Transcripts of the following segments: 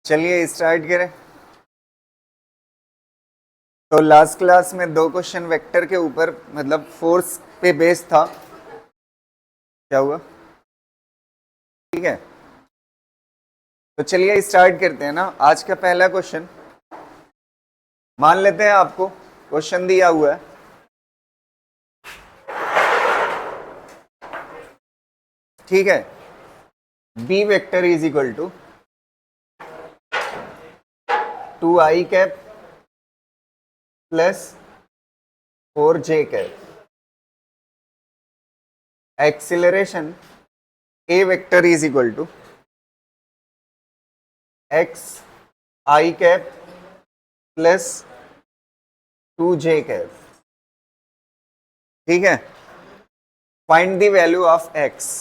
चलिए स्टार्ट करें। तो लास्ट क्लास में दो क्वेश्चन वेक्टर के ऊपर मतलब फोर्स पे बेस था। क्या हुआ? ठीक है, तो चलिए स्टार्ट करते हैं ना। आज का पहला क्वेश्चन मान लेते हैं आपको क्वेश्चन दिया हुआ है। ठीक है, B vector is equal to 2i cap plus 4j cap. Acceleration a vector is equal to x i cap plus 2j cap. ठीक है, find the value of x।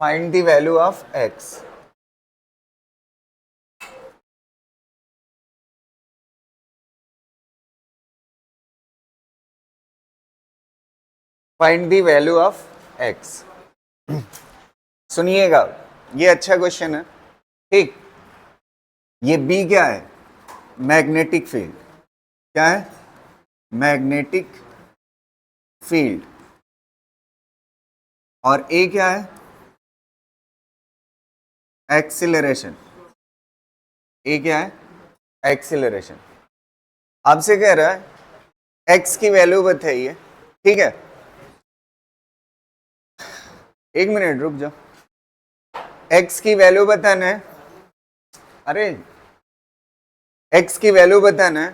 Find the value of x। Find the value of x। सुनिएगा, ये अच्छा question है। ठीक, ये b क्या है? Magnetic field. क्या है? Magnetic field. और a क्या है? एक्सिलरेशन। a क्या है? एक्सिलरेशन। आपसे कह रहा है x की वैल्यू बताइए। ठीक है, एक मिनट रुक जाओ। x की वैल्यू बताना है। अरे x की वैल्यू बताना है।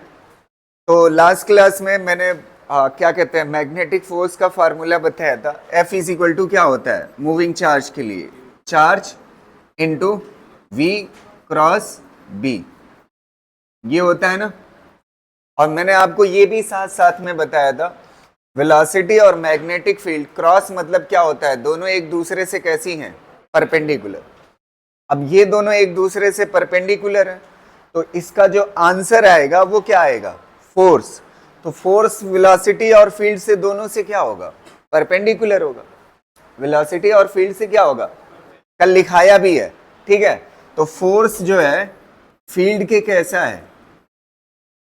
तो लास्ट क्लास में मैंने क्या कहते हैं मैग्नेटिक फोर्स का फार्मूला बताया था। F इज इक्वल टू क्या होता है मूविंग चार्ज के लिए? Charge into v cross b, ये होता है ना। और मैंने आपको ये भी साथ साथ में बताया था वेलोसिटी और मैग्नेटिक फील्ड क्रॉस मतलब क्या होता है, दोनों एक दूसरे से कैसी हैं? परपेंडिकुलर। अब ये दोनों एक दूसरे से परपेंडिकुलर है, तो इसका जो आंसर आएगा वो क्या आएगा? फोर्स। तो फोर्स वेलोसिटी और फील्ड से दोनों से क्या होगा? परपेंडिकुलर होगा। वेलोसिटी और फील्ड से क्या होगा? कल लिखाया भी है। ठीक है, तो फोर्स जो है फील्ड के कैसा है?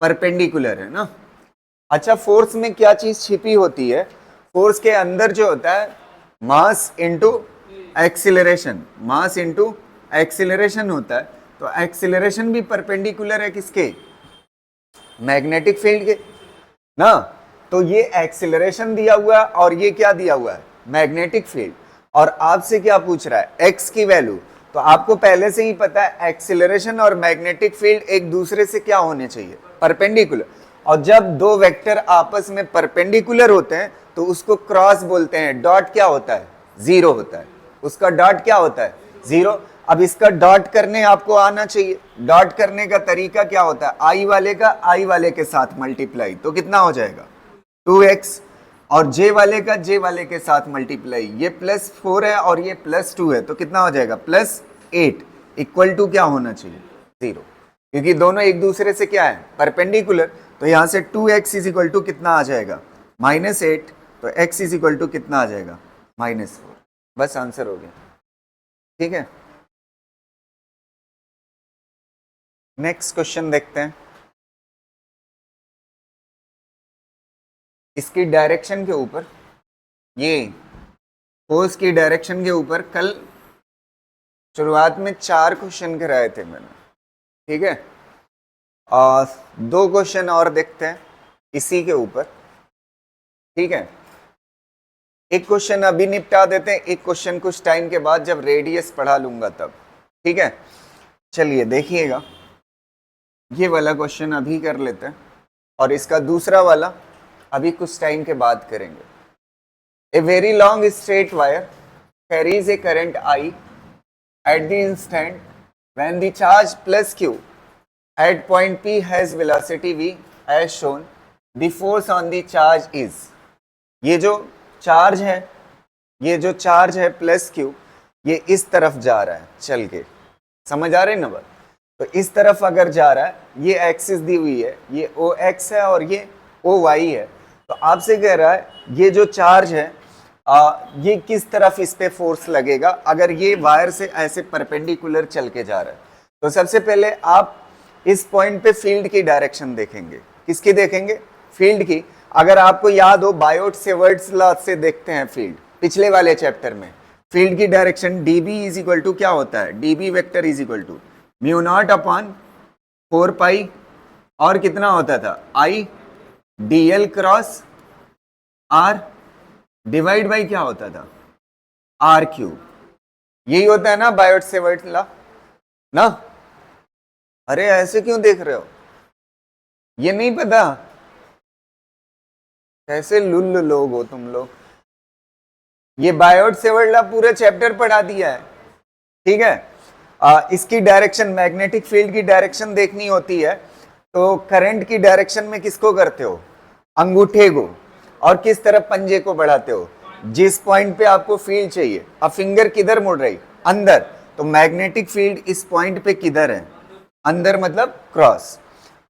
परपेंडिकुलर है ना। अच्छा, फोर्स में क्या चीज छिपी होती है? फोर्स के अंदर जो होता है mass into acceleration. Mass into acceleration होता है। तो एक्सिलरेशन भी परपेंडिकुलर है किसके? मैग्नेटिक फील्ड के ना। तो ये एक्सिलरेशन दिया हुआ है और ये क्या दिया हुआ है? Magnetic field. और आपसे क्या पूछ रहा है? एक्स की वैल्यू। तो आपको पहले से ही पता है एक्सिलरेशन और मैग्नेटिक फील्ड एक दूसरे से क्या होने चाहिए? परपेंडिकुलर। और जब दो वेक्टर आपस में परपेंडिकुलर होते हैं तो उसको क्रॉस बोलते हैं। डॉट क्या होता है? जीरो होता है। उसका डॉट क्या होता है? जीरो। अब इसका डॉट करने आपको आना चाहिए। डॉट करने का तरीका क्या होता है? आई वाले का आई वाले के साथ मल्टीप्लाई, तो कितना हो जाएगा? 2x। और जे वाले का जे वाले के साथ मल्टीप्लाई, ये +4 है और ये +2 है, तो कितना हो जाएगा? +8 इक्वल टू क्या होना चाहिए? 0, क्योंकि दोनों एक दूसरे से क्या है? परपेंडिकुलर। तो यहां से 2x इज इक्वल टू कितना आ जाएगा? -8। तो x इज इक्वल टू कितना आ जाएगा? -4। बस आंसर हो गया। ठीक है, नेक्स्ट क्वेश्चन देखते हैं। इसकी डायरेक्शन के ऊपर, ये फोर्स की डायरेक्शन के ऊपर कल शुरुआत में 4 क्वेश्चन कराए थे मैंने। ठीक है, और 2 क्वेश्चन और देखते हैं इसी के ऊपर। ठीक है, एक क्वेश्चन अभी निपटा देते हैं, एक क्वेश्चन कुछ टाइम के बाद जब रेडियस पढ़ा लूंगा तब। ठीक है, चलिए देखिएगा, ये वाला क्वेश्चन अभी कर लेते हैं और इसका दूसरा वाला अभी कुछ टाइम के बाद करेंगे। A very long straight wire carries a current I at the instant when the charge plus Q at point P has velocity V as shown. The force on the charge is. ये जो charge है, ये जो charge है plus Q, ये इस तरफ जा रहा है चल के। समझ आ रही है ना बात? तो इस तरफ अगर जा रहा है, ये एक्सिस दी हुई है, ये OX है और ये OY है। तो आपसे कह रहा है ये जो चार्ज है ये किस तरफ इस पे फोर्स लगेगा अगर ये वायर से ऐसे परपेंडिकुलर चल के जा रहा है। तो सबसे पहले आप इस पॉइंट पे फील्ड की डायरेक्शन देखेंगे। किसकी देखेंगे? फील्ड की। अगर आपको याद हो, बायोट सेवर्ट्स लॉ से देखते हैं फील्ड, पिछले वाले चैप्टर में फील्ड की direction dB is equal to क्या होता है? dB vector is equal to mu not upon 4 pi और कितना होता था? I dl cross r divide by क्या होता था? r cube. यही होता है ना बायोट सेवर्ट लॉ ना? अरे ऐसे क्यों देख रहे हो? ये नहीं पता? कैसे लुल्ल लोग हो तुम लोग। ये बायोट सेवर्ट लॉ पूरा चैप्टर पढ़ा दिया है, ठीक है। इसकी डायरेक्शन, मैग्नेटिक फील्ड की डायरेक्शन देखनी होती है तो करंट की डायरेक्शन में किसको करते हो? अंगूठे को। और किस तरफ पंजे को बढ़ाते हो? जिस पॉइंट पे आपको फील्ड चाहिए। अब फिंगर किधर मुड़ रही? अंदर। तो मैग्नेटिक फील्ड इस पॉइंट पे किधर है? अंदर, मतलब क्रॉस।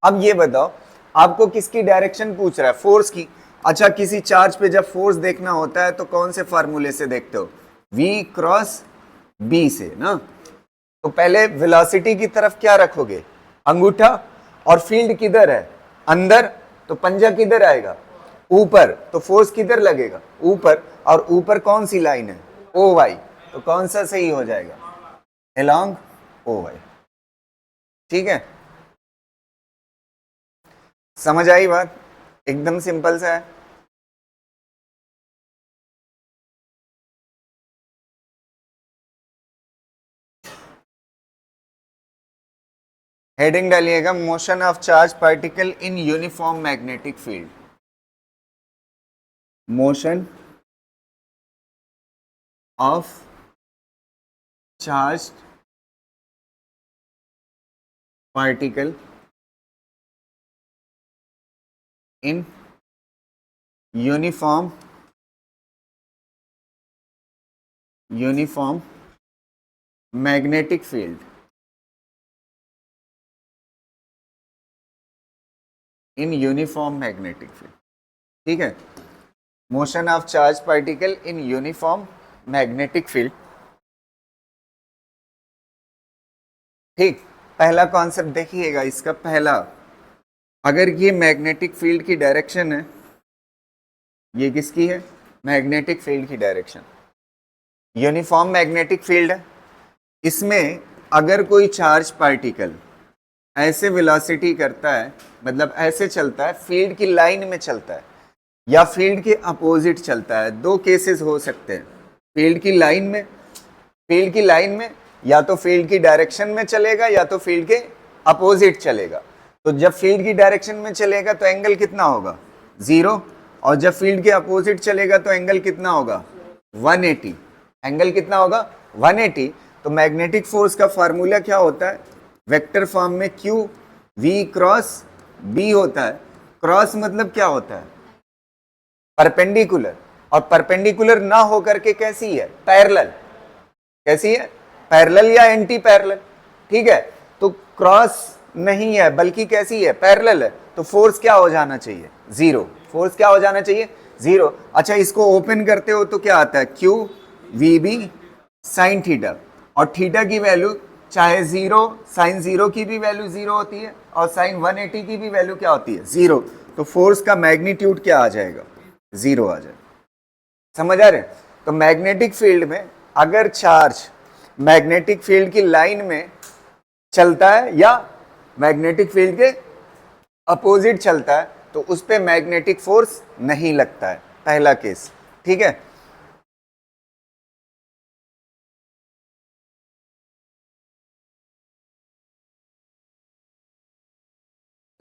अब ये बताओ, आपको किसकी डायरेक्शन पूछ रहा है? फोर्स की। अच्छा, किसी चार्ज पे जब फोर्स देखना होता है तो कौन से फार्मूले से देखते हो? V क्रॉस B से ना। तो पहले वेलोसिटी की तरफ क्या रखोगे? अंगूठा। और फील्ड किधर है? अंदर। तो पंजा किधर आएगा? ऊपर। तो फोर्स किधर लगेगा? ऊपर। और ऊपर कौन सी लाइन है? OY। तो कौन सा सही हो जाएगा? Along OY। ठीक है, समझ आई बात? एकदम सिंपल सा है। हेडिंग डालिएगा, motion of charge particle in uniform magnetic field. Motion of charge particle in uniform magnetic field. In uniform magnetic field, ठीक है। Motion of charge particle in uniform magnetic field, ठीक। पहला कॉन्सेप्ट देखिएगा इसका। पहला, अगर ये मैग्नेटिक फील्ड की डायरेक्शन है, ये किसकी है? मैग्नेटिक फील्ड की डायरेक्शन। यूनिफॉर्म मैग्नेटिक फील्ड है। इसमें अगर कोई चार्ज पार्टिकल ऐसे वेलोसिटी करता है, मतलब ऐसे चलता है, फील्ड की लाइन में चलता है या फील्ड के अपोजिट चलता है, दो केसेस हो सकते हैं। फील्ड की लाइन में या तो फील्ड की डायरेक्शन में चलेगा या तो फील्ड के अपोजिट चलेगा। तो जब फील्ड की डायरेक्शन में चलेगा तो एंगल कितना होगा? 0। और जब फील्ड के अपोजिट चलेगा तो एंगल कितना होगा? 180। एंगल कितना होगा? 180। तो मैग्नेटिक फोर्स का फार्मूला क्या होता है? वेक्टर फॉर्म में Q V क्रॉस B होता है। क्रॉस मतलब क्या होता है? परपेंडिकुलर। और परपेंडिकुलर ना होकर के कैसी है? पैरेलल। कैसी है? पैरेलल या एंटी पैरेलल, ठीक है। तो क्रॉस नहीं है बल्कि कैसी है? पैरेलल है। तो फोर्स क्या हो जाना चाहिए? 0। फोर्स क्या हो जाना चाहिए? 0। अच्छा, इसको ओपन करते हो तो क्या आता है? Q VB sine theta. और थीटा की वैल्यू चाहे 0, साइन 0 की भी वैल्यू 0 होती है और साइन 180 की भी वैल्यू क्या होती है? 0। तो फोर्स का मैग्नीट्यूड क्या आ जाएगा? 0 आ जाएगा। समझ आ रहे? तो मैग्नेटिक फील्ड में अगर चार्ज मैग्नेटिक फील्ड की लाइन में चलता है या मैग्नेटिक फील्ड के अपोजिट चलता है तो उस पे मैग्नेटिक फोर्स नहीं लगता है। पहला केस, ठीक है।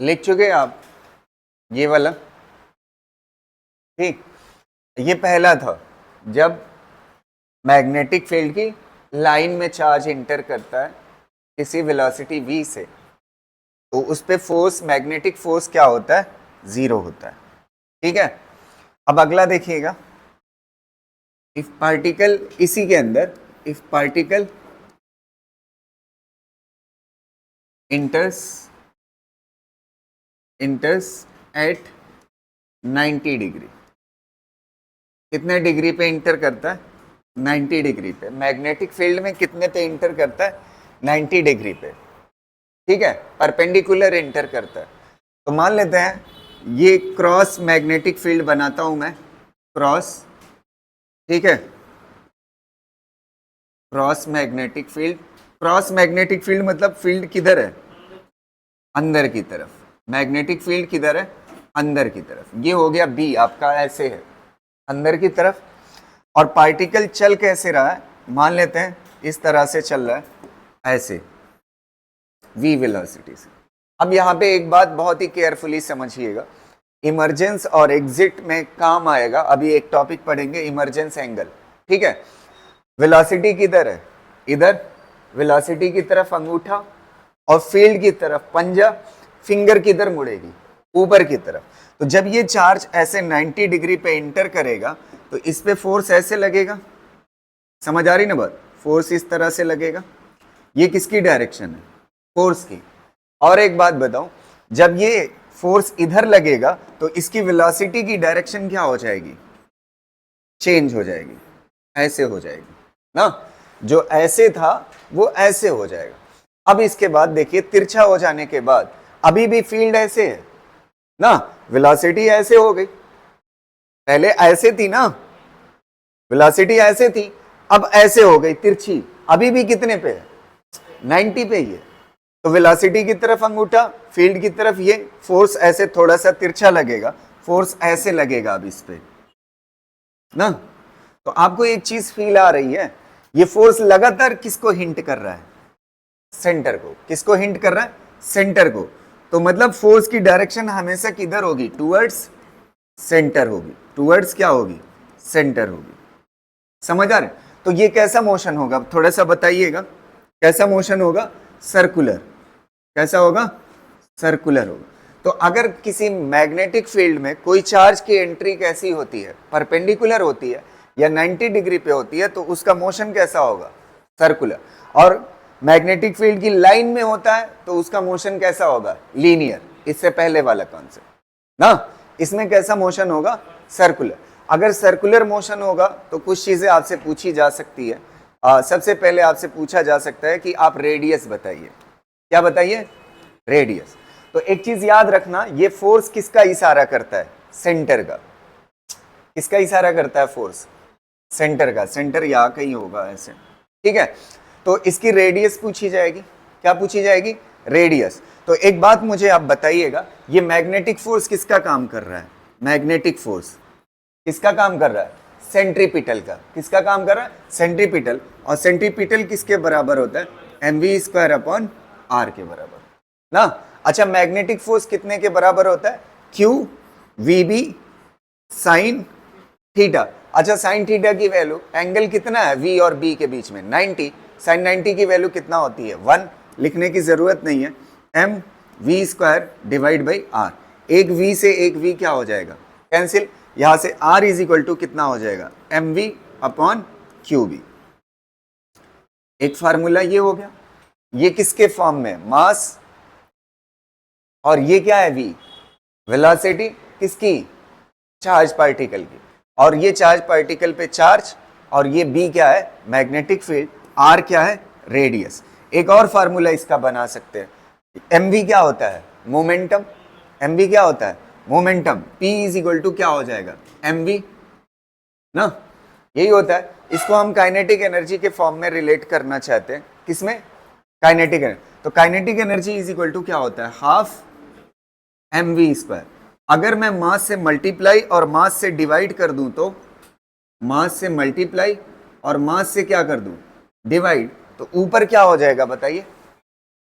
लिख चुके आप ये वाला, ठीक। ये पहला था, जब मैग्नेटिक फील्ड की लाइन में चार्ज इंटर करता है किसी वेलोसिटी v से, तो उस पे फोर्स, मैग्नेटिक फोर्स क्या होता है? 0 होता है, ठीक है। अब अगला देखिएगा, इफ पार्टिकल, इसी के अंदर, if particle enters at 90 degree. कितने डिग्री पे इंटर करता है? 90 डिग्री पे। मैग्नेटिक फील्ड में कितने पे इंटर करता है? 90 डिग्री पे। ठीक है, परपेंडिकुलर एंटर करता है। तो मान लेते हैं ये क्रॉस मैग्नेटिक फील्ड बनाता हूं मैं, क्रॉस, ठीक है, cross magnetic field. Cross magnetic field मतलब फील्ड किधर है, अंदर की तरफ। मैग्नेटिक फील्ड किधर है, अंदर की तरफ। ये हो गया बी आपका, ऐसे है अंदर की तरफ। और पार्टिकल चल कैसे रहा है, मान लेते हैं इस तरह से चल रहा है, ऐसे v वेलोसिटी से। अब यहाँ पे एक बात बहुत ही केयरफुली समझिएगा, इमरजेंस और एग्जिट में काम आएगा। अभी एक टॉपिक पढ़ेंगे, इमरजेंस एंगल, ठीक है। वेलोसिटी किधर है, इधर, वेलोसिटी की तरफ अंगूठा और फील्ड की तरफ पंजा, फिंगर किधर मुड़ेगी, ऊपर की तरफ। तो जब ये चार्ज ऐसे 90 डिग्री पे इंटर करेगा तो इस पे फोर्स ऐसे लगेगा, समझ आ रही ना बात, फोर्स इस तरह से लगेगा। ये किसकी डायरेक्शन है, फोर्स की। और एक बात बताऊं, जब ये फोर्स इधर लगेगा तो इसकी वेलोसिटी की डायरेक्शन क्या हो जाएगी, चेंज हो जाएगी, ऐसे हो जाएगी ना। जो ऐसे था वो ऐसे हो जाएगा। अब इसके बाद देखिए, तिरछा हो जाने के बाद अभी भी फील्ड ऐसे है ना, वेलोसिटी ऐसे हो गई, पहले ऐसे थी ना, वेलोसिटी ऐसे थी, अब ऐसे हो गई तिरछी। अभी भी कितने पे है, 90 पे ही है। तो वेलोसिटी की तरफ अंगूठा, फील्ड की तरफ ये, फोर्स ऐसे थोड़ा सा तिरछा लगेगा, फोर्स ऐसे लगेगा अब इस पे ना। तो आपको एक चीज फील आ रही है, ये फोर्स लगातार किसको हिंट कर रहा है, सेंटर को। किसको हिंट कर रहा है, सेंटर को। तो मतलब फोर्स की डायरेक्शन हमेशा किधर होगी, टुवर्ड्स सेंटर होगी, टुवर्ड्स क्या होगी, सेंटर होगी। समझ आ रहे। तो ये कैसा मोशन होगा, थोड़ा सा बताइएगा, कैसा मोशन होगा, सर्कुलर। कैसा होगा, सर्कुलर होगा। तो अगर किसी मैग्नेटिक फील्ड में कोई चार्ज की एंट्री कैसी होती है, परपेंडिकुलर होती है या 90 डिग्री पे होती है, तो उसका मोशन कैसा होगा, सर्कुलर। और मैग्नेटिक फील्ड की लाइन में होता है तो उसका मोशन कैसा होगा, लीनियर। इससे पहले वाला कॉन्सेप्ट ना, इसमें कैसा मोशन होगा, सर्कुलर। अगर सर्कुलर मोशन होगा तो कुछ चीजें आपसे पूछी जा सकती है। सबसे पहले आपसे पूछा जा सकता है कि आप रेडियस बताइए। क्या बताइए, रेडियस। तो एक चीज याद रखना, ये फोर्स किसका इशारा करता है, सेंटर का। किसका इशारा करता है फोर्स, सेंटर का। सेंटर यहाँ कहीं होगा ऐसे, ठीक है। तो इसकी रेडियस पूछी जाएगी। क्या पूछी जाएगी, रेडियस। तो एक बात मुझे आप बताइएगा, ये मैग्नेटिक फोर्स किसका काम कर रहा है, मैग्नेटिक फोर्स किसका काम कर रहा है, सेंट्रीपिटल का। किसका काम कर रहा है, सेंट्रीपिटल। और सेंट्रीपिटल किसके बराबर होता है, mv² अपॉन r के बराबर ना। अच्छा, मैग्नेटिक फोर्स कितने के बराबर होता है, q vb साइन थीटा। अच्छा, साइन थीटा की वैल्यू, एंगल कितना है v और b के बीच में, 90। साइन 90 की वैल्यू कितना होती है, 1। लिखने की जरूरत नहीं है, mv² डिवाइड बाई r। एक v से एक v क्या हो जाएगा, कैंसिल। यहां से r इज इक्वल टू कितना हो जाएगा, mv अपॉन qb। एक फार्मूला ये हो गया। ये किसके फॉर्म में, मास, और ये क्या है, v, वेलोसिटी किसकी, चार्ज पार्टिकल की। और ये चार्ज पार्टिकल पे चार्ज, और ये b क्या है, मैग्नेटिक फील्ड, r क्या है, रेडियस। एक और फार्मूला इसका बना सकते हैं, mv क्या होता है, मोमेंटम। mv क्या होता है, momentum. p is equal to क्या हो जाएगा, mv ना, यही होता है। इसको हम काइनेटिक एनर्जी के फॉर्म में रिलेट करना चाहते हैं, किसमें, काइनेटिक एनर्जी। तो kinetic energy is equal to क्या होता है, हाफ mv²। अगर मैं मास से मल्टीप्लाई और मास से डिवाइड कर दूं, तो मास से मल्टीप्लाई और मास से क्या कर दूं, डिवाइड, तो ऊपर क्या हो जाएगा बताइए,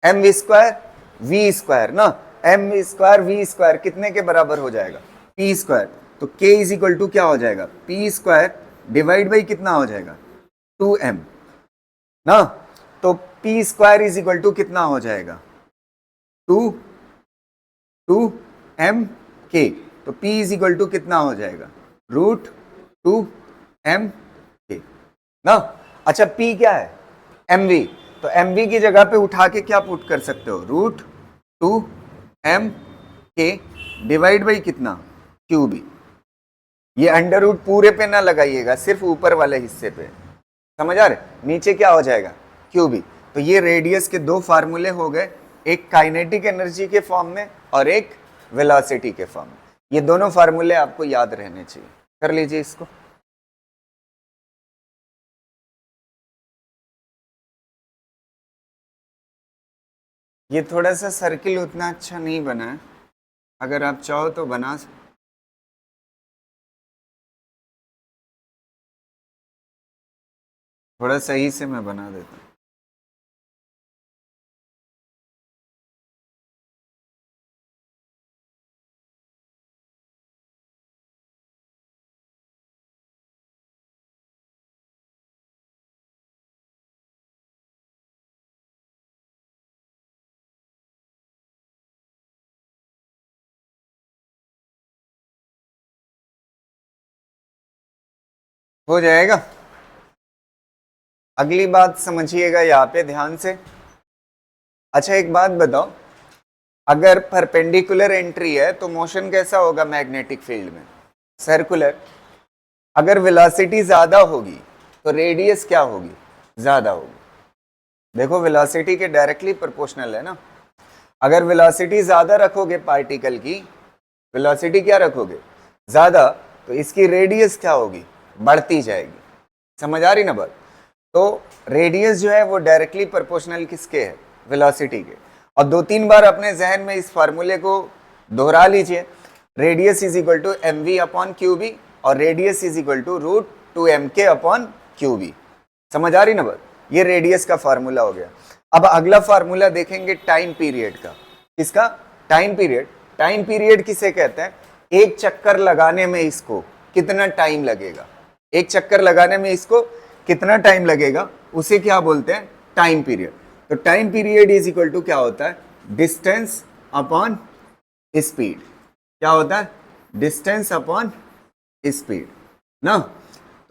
mv² v² ना। mv² v² कितने के बराबर हो जाएगा, p²। तो k इज इक्वल टू क्या हो जाएगा, p² डिवाइड बाई कितना हो जाएगा, 2m ना। तो p² इज इक्वल टू कितना हो जाएगा, 2m k। तो p इज इक्वल टू कितना हो जाएगा, √2m k ना। अच्छा, p क्या है, mv। तो mv की जगह पे उठा के क्या पुट कर सकते हो, √2m k डिवाइड बाई कितना, qb। ये अंडर रूट पूरे पे ना लगाइएगा, सिर्फ ऊपर वाले हिस्से पे, समझ आ रहे। नीचे क्या हो जाएगा, qb। तो ये रेडियस के दो फार्मूले हो गए, एक काइनेटिक एनर्जी के फॉर्म में और एक वेलोसिटी के फॉर्म में। ये दोनों फार्मूले आपको याद रहने चाहिए। कर लीजिए इसको। ये थोड़ा सा सर्किल उतना अच्छा नहीं बना है, अगर आप चाहो तो बना सकते। थोड़ा सही से मैं बना देता हूँ। हो जाएगा। अगली बात समझिएगा यहाँ पे ध्यान से। अच्छा एक बात बताओ, अगर परपेंडिकुलर एंट्री है तो मोशन कैसा होगा मैग्नेटिक फील्ड में? सर्कुलर। अगर वेलोसिटी ज्यादा होगी तो रेडियस क्या होगी? ज्यादा होगी। देखो वेलोसिटी के डायरेक्टली प्रोपोर्शनल है ना। अगर वेलोसिटी ज्यादा रखोगे पार्टिकल की, वेलोसिटी क्या रखोगे? ज्यादा, तो इसकी रेडियस क्या होगी? बढ़ती जाएगी। समझ आ रही ना बात? तो रेडियस जो है वो डायरेक्टली प्रोपोर्शनल किसके है? वेलोसिटी के। और 2-3 बार अपने जहन में इस फार्मूले को दोहरा लीजिए। Radius is equal to M V upon Q B और radius is equal to root 2mk upon Q B. समझ आ रही ना बात? ये रेडियस का फार्मूला हो गया। अब अगला फार्मूला देखेंगे टाइम पीरियड का। किसका? Time period. टाइम पीरियड किसे कहते हैं? एक चक्कर लगाने में इसको कितना टाइम लगेगा, एक चक्कर लगाने में इसको कितना टाइम लगेगा, उसे क्या बोलते हैं? Time period. तो time period is equal to क्या होता है? Distance upon speed. क्या होता है? डिस्टेंस अपॉन स्पीड ना।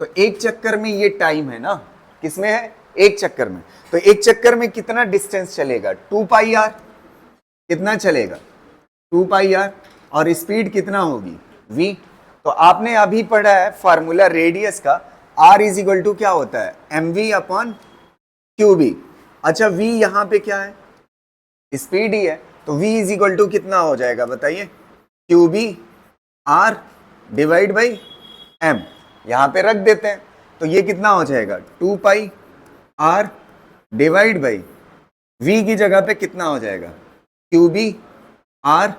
तो एक चक्कर में ये टाइम है ना, किसमें है? एक चक्कर में। तो एक चक्कर में कितना डिस्टेंस चलेगा? 2πr। कितना चलेगा? 2πr। और स्पीड कितना होगी? v। तो आपने अभी पढ़ा है फार्मूला रेडियस का, r इज इक्वल टू क्या होता है? mv upon qb। अच्छा v यहां पे क्या है? स्पीड ही है। तो v इज इक्वल टू कितना हो जाएगा बताइए? qb r divide by m। यहां पे रख देते हैं तो ये कितना हो जाएगा? 2πr डिवाइड बाई v की जगह पे कितना हो जाएगा? qb r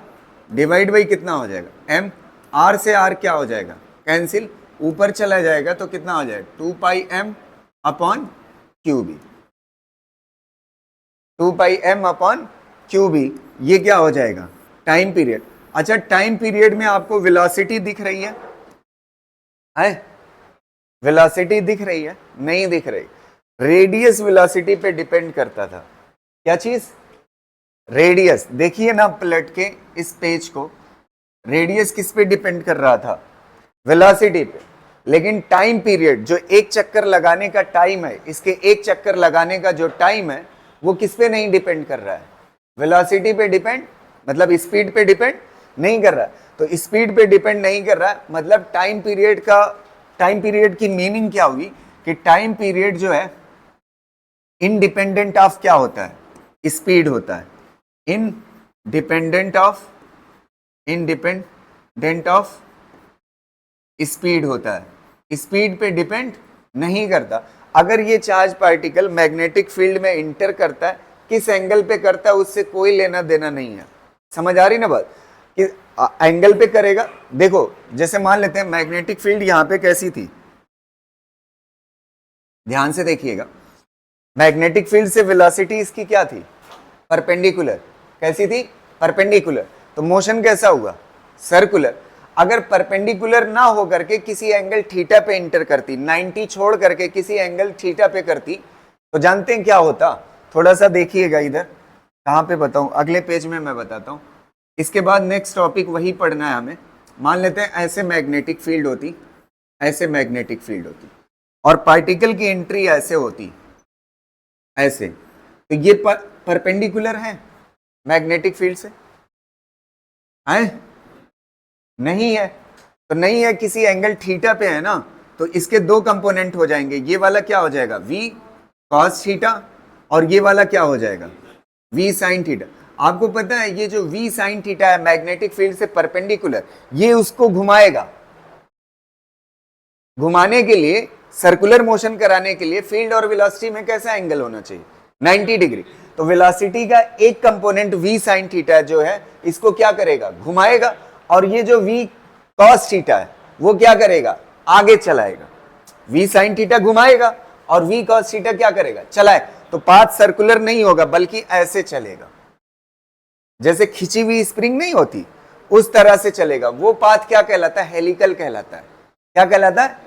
डिवाइड बाई कितना हो जाएगा? m। r से r क्या हो जाएगा? कैंसिल, ऊपर चला जाएगा तो कितना हो जाएगा? 2πm upon qb। 2πm upon qb, ये क्या हो जाएगा? Time period. अच्छा टाइम पीरियड में आपको वेलोसिटी दिख रही है? वेलोसिटी दिख रही है? नहीं दिख रही। रेडियस वेलोसिटी पे डिपेंड करता था। क्या चीज? रेडियस। देखिए ना पलट के इस पेज को, रेडियस किस पे डिपेंड कर रहा था? वेलोसिटी पे। लेकिन टाइम पीरियड जो एक चक्कर लगाने का टाइम है, इसके एक चक्कर लगाने का जो टाइम है वो किस पे नहीं डिपेंड कर रहा है? वेलोसिटी पे डिपेंड, मतलब स्पीड पे डिपेंड नहीं कर रहा। तो स्पीड पे डिपेंड नहीं कर रहा, मतलब टाइम पीरियड की मीनिंग क्या हुई कि टाइम पीरियड जो है इंडिपेंडेंट ऑफ क्या होता है? स्पीड होता है। इंडिपेंडेंट ऑफ स्पीड होता है, स्पीड पे डिपेंड नहीं करता। अगर ये चार्ज पार्टिकल मैग्नेटिक फील्ड में इंटर करता है, किस एंगल पे करता है उससे कोई लेना देना नहीं है। समझ आ रही ना बात? कि एंगल पे करेगा। देखो जैसे मान लेते हैं मैग्नेटिक फील्ड यहां पे कैसी थी, ध्यान से देखिएगा। मैग्नेटिक फील्ड से वेलोसिटी इसकी क्या थी? परपेंडिकुलर। कैसी थी? परपेंडिकुलर। तो मोशन कैसा हुआ? सर्कुलर। अगर परपेंडिकुलर ना हो करके किसी एंगल थीटा पे इंटर करती, 90 छोड़ करके किसी एंगल थीटा पे करती, तो जानते हैं क्या होता? थोड़ा सा देखिएगा इधर, कहां पे बताऊं? अगले पेज में मैं बताता हूं। इसके बाद नेक्स्ट टॉपिक वही पढ़ना है हमें। मान लेते हैं ऐसे मैग्नेटिक फील्ड होती, ऐसे मैग्नेटिक फील्ड होती और पार्टिकल की एंट्री ऐसे होती, ऐसे। तो ये परपेंडिकुलर है मैग्नेटिक फील्ड से? है? नहीं है। तो नहीं है, किसी एंगल थीटा पे है ना, तो इसके दो कंपोनेंट हो जाएंगे। ये वाला क्या हो जाएगा? v cos थीटा, और ये वाला क्या हो जाएगा? v sin theta. आपको पता है ये जो v sin थीटा है मैग्नेटिक फील्ड से परपेंडिकुलर, ये उसको घुमाएगा। घुमाने के लिए, सर्कुलर मोशन कराने के लिए फील्ड और वेलोसिटी में कैसा एंगल होना चाहिए? 90 डिग्री। तो वेलोसिटी का एक कंपोनेंट v sin थीटा जो है इसको क्या करेगा? घुमाएगा। और ये जो v cos थीटा है वो क्या करेगा? आगे चलाएगा। v sin थीटा घुमाएगा और v cos थीटा क्या करेगा? चलाए। तो पाथ सर्कुलर नहीं होगा बल्कि ऐसे चलेगा, जैसे खिंची हुई स्प्रिंग नहीं होती उस तरह से चलेगा। वो पाथ क्या कहलाता है? हेलिकल कहलाता है। क्या कहलाता है?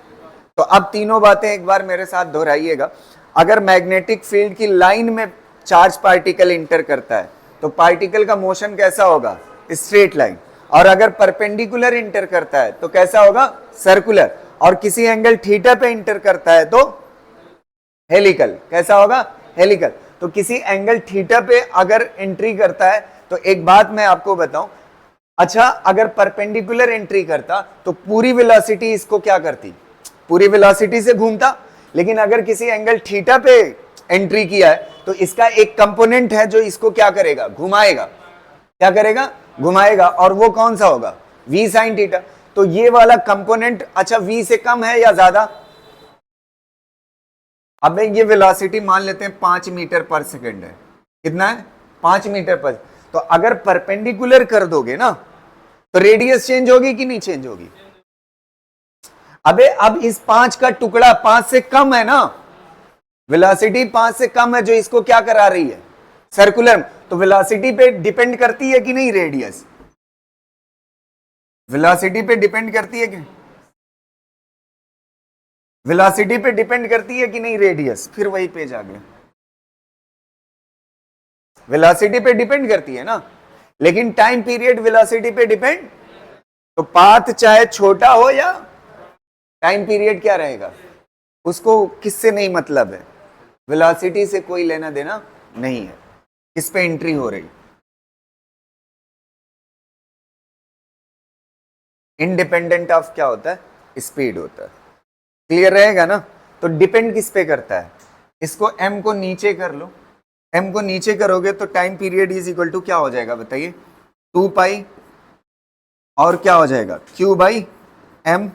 तो अब तीनों बातें एक बार मेरे साथ दोहराइएगा। अगर मैग्नेटिक फील्ड की लाइन में चार्ज पार्टिकल इंटर करता है तो पार्टिकल का मोशन कैसा होगा? Straight line. और अगर परपेंडिकुलर इंटर करता है तो कैसा होगा? सर्कुलर। और किसी एंगल थीटा पे इंटर करता है तो हेलिकल। कैसा होगा? हेलिकल। तो किसी एंगल थीटा पे अगर एंट्री करता है तो एक बात मैं आपको बताऊं, अच्छा अगर परपेंडिकुलर एंट्री करता तो पूरी वेलोसिटी इसको क्या करती? पूरी वेलोसिटी से घूमता। लेकिन अगर किसी एंगल थीटा पे एंट्री किया है तो इसका एक कंपोनेंट है जो इसको क्या करेगा? घुमाएगा। क्या करेगा? घुमाएगा। और वो कौन सा होगा? v sin theta. तो ये वाला कंपोनेंट अच्छा v से कम है या ज्यादा? अब ये वेलोसिटी मान लेते हैं 5 मीटर पर सेकंड है। कितना है? 5 मीटर पर। तो अगर परपेंडिकुलर कर दोगे ना तो रेडियस चेंज होगी कि नहीं चेंज होगी? अबे अब इस 5 का टुकड़ा 5 से कम है ना, वेलोसिटी 5 से कम है जो इसको क्या करा रही है? सर्कुलर। तो वेलोसिटी पे डिपेंड करती है कि नहीं रेडियस? वेलोसिटी पे डिपेंड करती है कि वेलोसिटी पे डिपेंड करती है कि नहीं रेडियस? फिर वही पेज आ गया। वेलोसिटी पे डिपेंड करती है ना, लेकिन टाइम पीरियड वेलोसिटी पे डिपेंड। तो पाथ चाहे छोटा हो या, टाइम पीरियड क्या रहेगा? उसको किससे नहीं मतलब है? वेलोसिटी से कोई लेना देना नहीं है। किस पे एंट्री हो रही? इंडिपेंडेंट ऑफ क्या होता है? स्पीड होता है। क्लियर रहेगा ना? तो डिपेंड किस पे करता है? इसको m को नीचे कर लो। m को नीचे करोगे तो time period is equal to क्या हो जाएगा बताइए? 2 पाई और क्या हो जाएगा? q by m।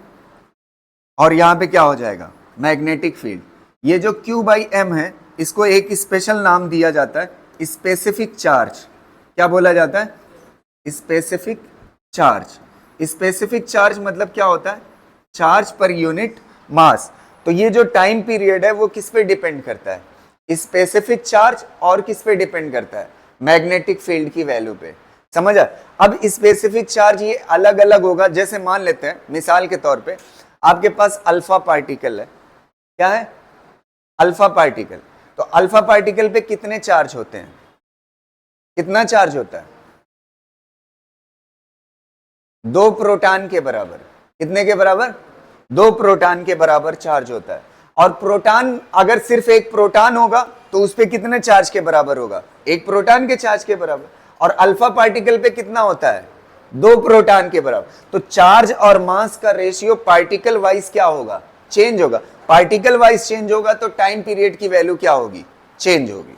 और यहां पे क्या हो जाएगा? Magnetic field. ये जो q बाई m है इसको एक स्पेशल नाम दिया जाता है, स्पेसिफिक चार्ज। क्या बोला जाता है? Specific charge. स्पेसिफिक चार्ज मतलब क्या होता है? Charge per unit mass. तो ये जो टाइम पीरियड है वो किस पे डिपेंड करता है? Specific charge. और किस पे डिपेंड करता है? मैग्नेटिक फील्ड की वैल्यू पे। समझा? अब स्पेसिफिक चार्ज ये अलग अलग होगा। जैसे मान लेते हैं मिसाल के तौर पे आपके पास अल्फा पार्टिकल है। क्या है? Alpha particle. तो अल्फा पार्टिकल पे कितने चार्ज होते हैं? कितना चार्ज होता है? 2 प्रोटॉन के बराबर। कितने के बराबर? 2 प्रोटॉन के बराबर चार्ज होता है। और प्रोटॉन अगर सिर्फ एक प्रोटॉन होगा तो उस पे कितने चार्ज के बराबर होगा? 1 प्रोटॉन के चार्ज के बराबर। और अल्फा पार्टिकल पे कितना होता है? 2 प्रोटॉन के बराबर। तो चार्ज और मास का रेशियो पार्टिकल वाइज क्या होगा? चेंज होगा। पार्टिकल वाइज चेंज होगा तो टाइम पीरियड की वैल्यू क्या होगी? चेंज होगी।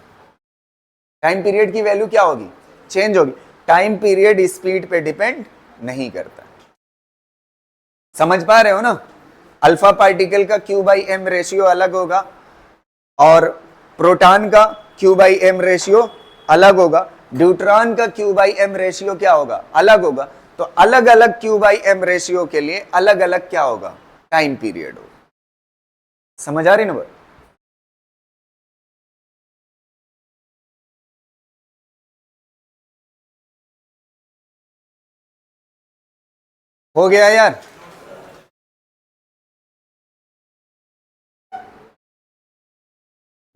टाइम पीरियड की वैल्यू क्या होगी? चेंज होगी। टाइम पीरियड स्पीड पे डिपेंड नहीं करता। समझ पा रहे हो ना? अल्फा पार्टिकल का Q बाई एम रेशियो अलग होगा और प्रोटॉन का Q बाई एम रेशियो अलग होगा। ड्यूट्रॉन का Q बाई एम रेशियो क्या होगा? अलग होगा। तो अलग अलग Q बाई एम रेशियो के लिए अलग अलग क्या होगा? टाइम पीरियड होगा। समझ आ रही ना? हो गया यार?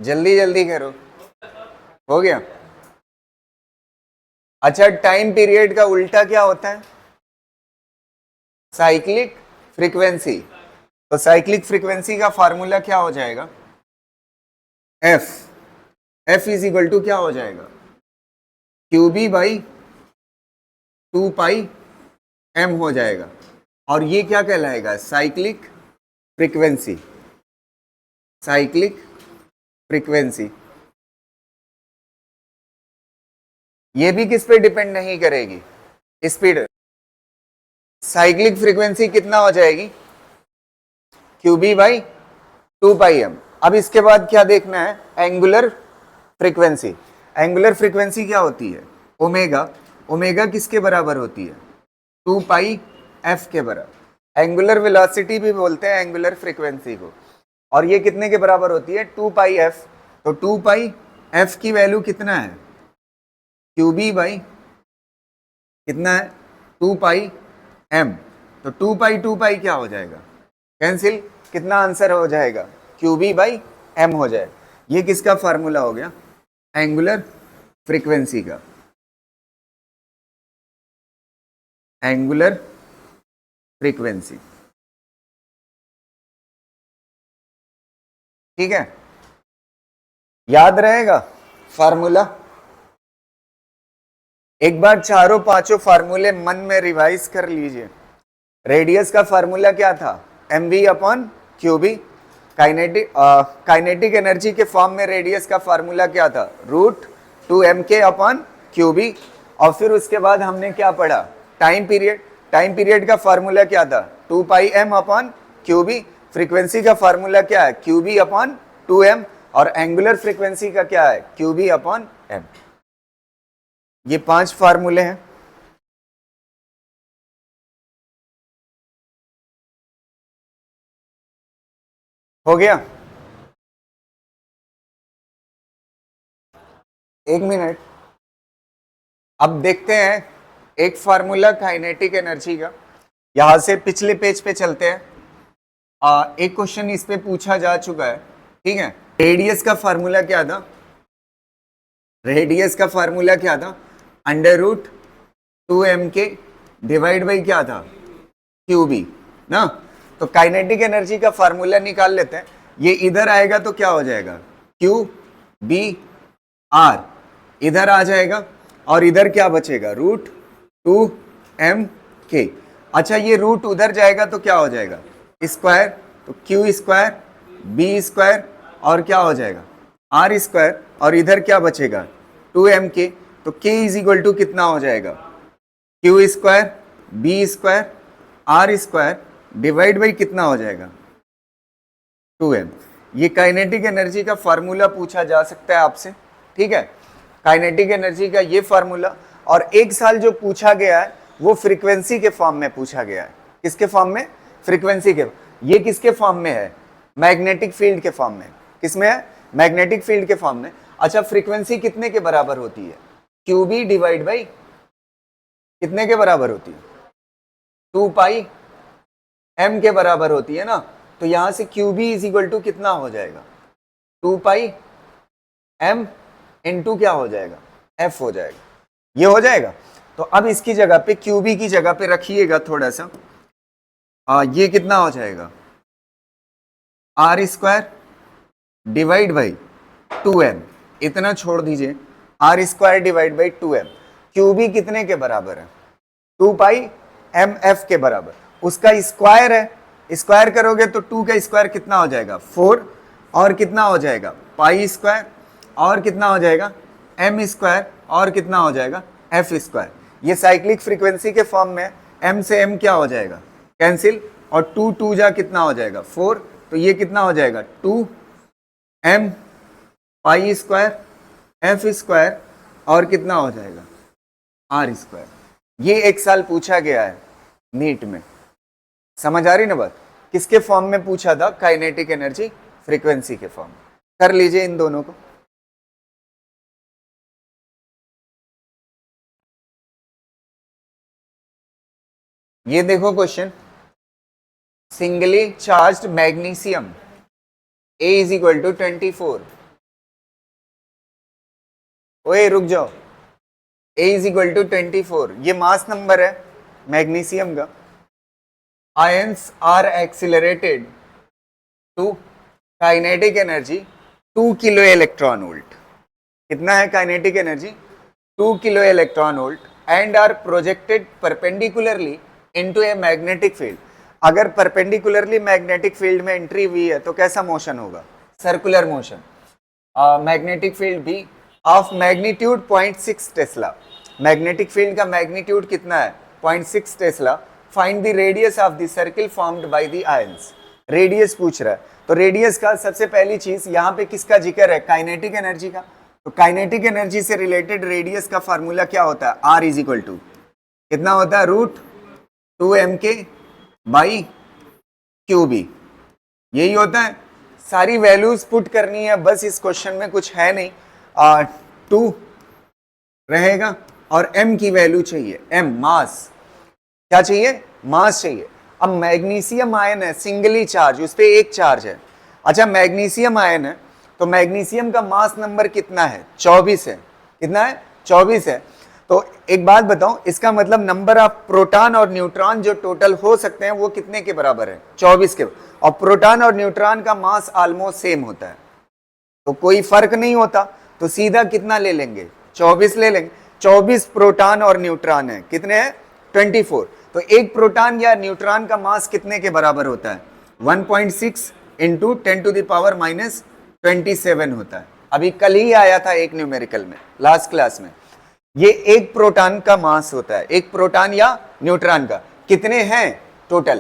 जल्दी जल्दी करो। हो गया? अच्छा टाइम पीरियड का उल्टा क्या होता है? Cyclic frequency. तो साइक्लिक फ्रीक्वेंसी का फार्मूला क्या हो जाएगा? F. F is equal to क्या हो जाएगा? Q B by 2 pi M हो जाएगा। और ये क्या कहलाएगा? Cyclic frequency. Cyclic frequency. ये भी किस पे डिपेंड नहीं करेगी, स्पीड। साइक्लिक फ्रीक्वेंसी कितना हो जाएगी, QB बाई 2πm। अब इसके बाद क्या देखना है, एंगुलर फ्रीक्वेंसी। एंगुलर फ्रीक्वेंसी क्या होती है, ओमेगा। ओमेगा किसके बराबर होती है, 2πf के बराबर। एंगुलर वेलोसिटी भी बोलते हैं एंगुलर फ्रीक्वेंसी को, और ये कितने के बराबर होती है, 2πf। तो 2πf की वैल्यू कितना है, QB बाई कितना है, 2πm। तो 2π क्या हो जाएगा, कैंसिल। कितना आंसर हो जाएगा, QB बाई m हो जाएगा। ये किसका फार्मूला हो गया, एंगुलर फ्रीक्वेंसी का। एंगुलर फ्रीक्वेंसी, ठीक है, याद रहेगा फार्मूला। एक बार चारों पांचों फार्मूले मन में रिवाइज कर लीजिए। रेडियस का फार्मूला क्या था, mv upon QB। Kinetic energy के फॉर्म में रेडियस का फार्मूला क्या था, √2mk अपॉन QB। और फिर उसके बाद हमने क्या पढ़ा, टाइम पीरियड। टाइम पीरियड का फार्मूला क्या था, 2πm अपॉन QB। फ्रीक्वेंसी का फार्मूला क्या है, QB अपॉन 2m। और एंगुलर फ्रीक्वेंसी का क्या है, QB अपॉन m। ये 5 फार्मूले हैं। हो गया, एक मिनट। अब देखते हैं एक फार्मूला काइनेटिक एनर्जी का, यहां से पिछले पेज पे चलते हैं। एक क्वेश्चन इस पे पूछा जा चुका है, ठीक है। रेडियस का फार्मूला क्या था, रेडियस का फार्मूला क्या था, √2mk डिवाइड बाई क्या था, QB ना। तो काइनेटिक एनर्जी का फार्मूला निकाल लेते हैं। ये इधर आएगा तो क्या हो जाएगा, QBr इधर आ जाएगा, और इधर क्या बचेगा, √2mk। अच्छा, ये रूट उधर जाएगा तो क्या हो जाएगा, स्क्वायर। तो Q स्क्वायर B स्क्वायर और क्या हो जाएगा, R स्क्वायर। और इधर क्या बचेगा, 2mk। तो k इज इक्वल टू कितना हो जाएगा, Q square B square R square divide by कितना हो जाएगा, 2m। ये काइनेटिक एनर्जी का फार्मूला पूछा जा सकता है आपसे, ठीक है। काइनेटिक एनर्जी का ये फार्मूला, और एक साल जो पूछा गया है वो फ्रीक्वेंसी के फॉर्म में पूछा गया है। किसके फॉर्म में, फ्रीक्वेंसी के। ये किसके फॉर्म में है, मैग्नेटिक फील्ड के फॉर्म में। किसमें है, मैग्नेटिक फील्ड के फॉर्म में। अच्छा, फ्रीक्वेंसी कितने के बराबर होती है, QB डिवाइड बाई कितने के बराबर होती है, 2πm के बराबर होती है ना। तो यहां से QB इज इक्वल टू कितना हो जाएगा, 2πm इंटू क्या हो जाएगा, f हो जाएगा। ये हो जाएगा। तो अब इसकी जगह पे QB की जगह पे रखिएगा थोड़ा सा, ये कितना हो जाएगा, R square divide by 2m। इतना छोड़ दीजिए, R square divide by 2m। QB कितने के बराबर है, 2πmf के बराबर। उसका स्क्वायर है, स्क्वायर करोगे तो 2 का स्क्वायर कितना हो जाएगा, 4। और कितना हो जाएगा, पाई स्क्वायर। और कितना हो जाएगा, m स्क्वायर। और कितना हो जाएगा, f स्क्वायर। ये साइक्लिक फ्रीक्वेंसी के फॉर्म में m से m क्या हो जाएगा, कैंसिल। और 2 जा कितना हो जाएगा, 4। तो ये कितना हो जाएगा, 2m pi square f square. और कितना हो जाएगा, r स्क्वायर। ये एक साल पूछा गया है नीट में। समझ आ रही ना बात, किसके फॉर्म में पूछा था, काइनेटिक एनर्जी फ्रीक्वेंसी के फॉर्म में। कर लीजिए इन दोनों को। ये देखो question, singly charged magnesium A is equal to 24। ओए रुक जाओ, A इज इक्वल टू 24, ये मास नंबर है मैग्नीशियम का। Ions are accelerated to kinetic energy 2 kilo electron volt. कितना है kinetic energy, 2 kilo electron volt, and are projected perpendicularly into a magnetic field. अगर perpendicularly magnetic field में entry हुई है तो कैसा मोशन होगा, सर्कुलर मोशन। मैग्नेटिक फील्ड भी of magnitude 0.6 tesla, magnetic field का मैग्नीट्यूड कितना है 0.6 tesla, find the radius of the circle formed by the ions. Radius पूछ रहा है, तो रेडियस का सबसे पहली चीज यहाँ पे किसका जिक्र है, काइनेटिक एनर्जी का। तो काइनेटिक एनर्जी से रिलेटेड रेडियस का फार्मूला क्या होता है, आर इज इक्वल टू कितना होता है, √2m बाई क्यूबी, यही होता है। सारी वैल्यूज पुट करनी है बस, इस क्वेश्चन में कुछ है नहीं। 2 रहेगा और m की वैल्यू चाहिए, m मास, क्या चाहिए, मास चाहिए। अब मैग्नीशियम आयन है, सिंगली चार्ज, उस पे एक चार्ज है। अच्छा मैग्नीशियम आयन है, तो मैग्नीशियम का मास नंबर कितना है, 24 है। कितना है, 24 है। तो एक बात बताऊं, इसका मतलब नंबर ऑफ प्रोटॉन और न्यूट्रॉन जो टोटल हो सकते हैं वो कितने के बराबर है, 24 के। और प्रोटॉन और न्यूट्रॉन का मास ऑलमोस्ट सेम होता है, तो कोई फर्क नहीं होता, तो सीधा कितना ले लेंगे, 24 ले लेंगे। 24 प्रोटॉन और न्यूट्रॉन है, कितने हैं, 24। तो एक प्रोटॉन या न्यूट्रॉन का मास कितने के बराबर होता है, 1.6 इंटू 10⁻⁻27 होता है। अभी कल ही आया था एक न्यूमेरिकल में, लास्ट क्लास में। ये एक प्रोटॉन का मास होता है, एक प्रोटॉन या न्यूट्रॉन का। कितने हैं टोटल,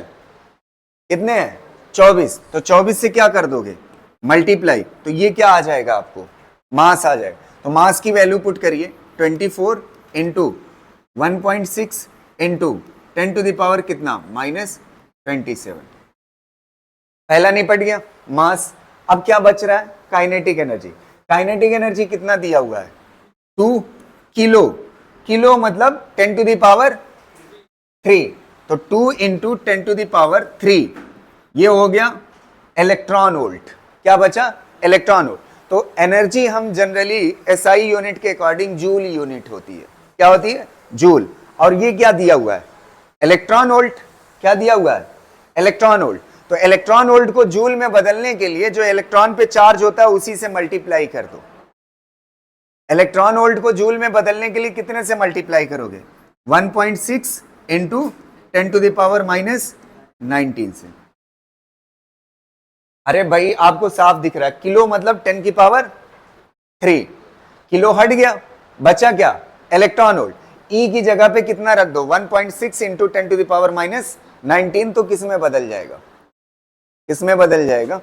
कितने हैं, 24। तो 24 से क्या कर दोगे, मल्टीप्लाई, तो ये क्या आ जाएगा आपको, मास आ जाएगा। तो मास की वैल्यू पुट करिए, 24 इंटू 1.6 इंटू 10⁻⁻ कितना, -27। पहला निपट गया मास। अब क्या बच रहा है, काइनेटिक एनर्जी। काइनेटिक एनर्जी कितना दिया हुआ है, 2 किलो। किलो मतलब 10⁻3, तो 2 इंटू 10⁻3, ये हो गया इलेक्ट्रॉन वोल्ट। क्या बचा, इलेक्ट्रॉन वोल्ट। तो एनर्जी हम जनरली एसआई यूनिट के अकॉर्डिंग जूल यूनिट होती है, क्या होती है, जूल। और ये क्या दिया हुआ है, इलेक्ट्रॉन वोल्ट। क्या दिया हुआ है, इलेक्ट्रॉन वोल्ट। तो इलेक्ट्रॉन वोल्ट को जूल में बदलने के लिए जो इलेक्ट्रॉन पे चार्ज होता है उसी से मल्टीप्लाई कर दो। इलेक्ट्रॉन वोल्ट को जूल में बदलने के लिए कितने से मल्टीप्लाई करोगे, 1.6 इंटू 10⁻⁻19 से। अरे भाई आपको साफ दिख रहा है, किलो मतलब 10⁻3, किलो हट गया, बचा क्या, इलेक्ट्रॉन वोल्ट। ई की जगह पे कितना रख दो, 1.6 इंटू 10⁻⁻19, तो किस में बदल जाएगा, किस में बदल जाएगा,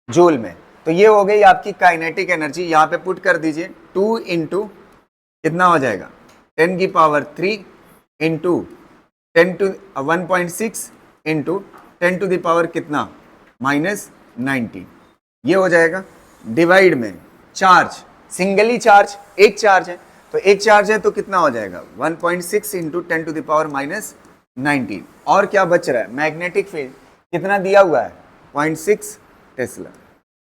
जूल में। तो ये हो गई आपकी काइनेटिक एनर्जी, यहां पे पुट कर दीजिए, 2 इंटू कितना हो जाएगा, 10⁻3 इंटू 1.6 इंटू 10⁻⁻ कितना, -19, ये हो जाएगा। डिवाइड में चार्ज, सिंगली चार्ज, एक चार्ज है, तो एक चार्ज है तो कितना हो जाएगा, 1.6 इंटू 10⁻⁻19। और क्या बच रहा है, मैग्नेटिक फील्ड कितना दिया हुआ है, 0.6 टेस्ला।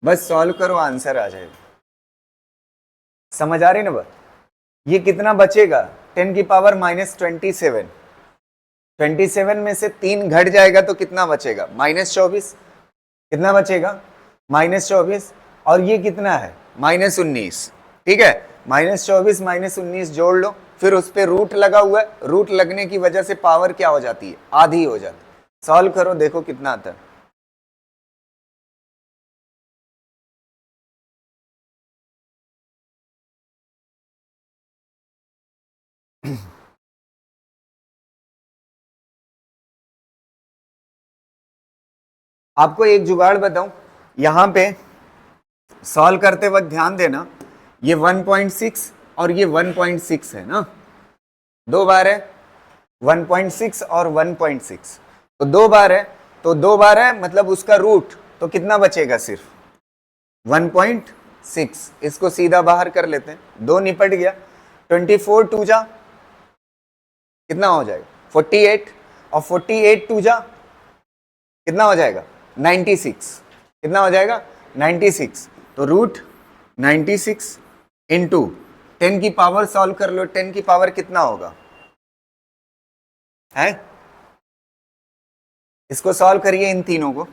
बस सॉल्व करो, आंसर आ जाएगा। समझ आ रही ना बात। ये कितना बचेगा, 10⁻⁻27। 27 में से 3 घट जाएगा तो कितना बचेगा, -24। कितना बचेगा, -24। और ये कितना है, -19। ठीक है, -24 -19 जोड़ लो, फिर उस पर रूट लगा हुआ है, रूट लगने की वजह से पावर क्या हो जाती है, आधी हो जाती है। सॉल्व करो, देखो कितना आता है। आपको एक जुगाड़ बताऊं, यहां पे सॉल्व करते वक्त ध्यान देना, ये 1.6 और ये 1.6 है ना, 2 बार है, 1.6 और 1.6, तो 2 बार है, तो 2 बार है मतलब उसका रूट, तो कितना बचेगा, सिर्फ 1.6। इसको सीधा बाहर कर लेते हैं, 2 निपट गया। 24 टू जा कितना हो जाएगा, 48, और 48 टू जा कितना हो जाएगा, 96। कितना हो जाएगा, 96। तो √96 इंटू 10 की पावर सॉल्व कर लो, 10 की पावर कितना होगा, है, इसको सॉल्व करिए, इन तीनों को,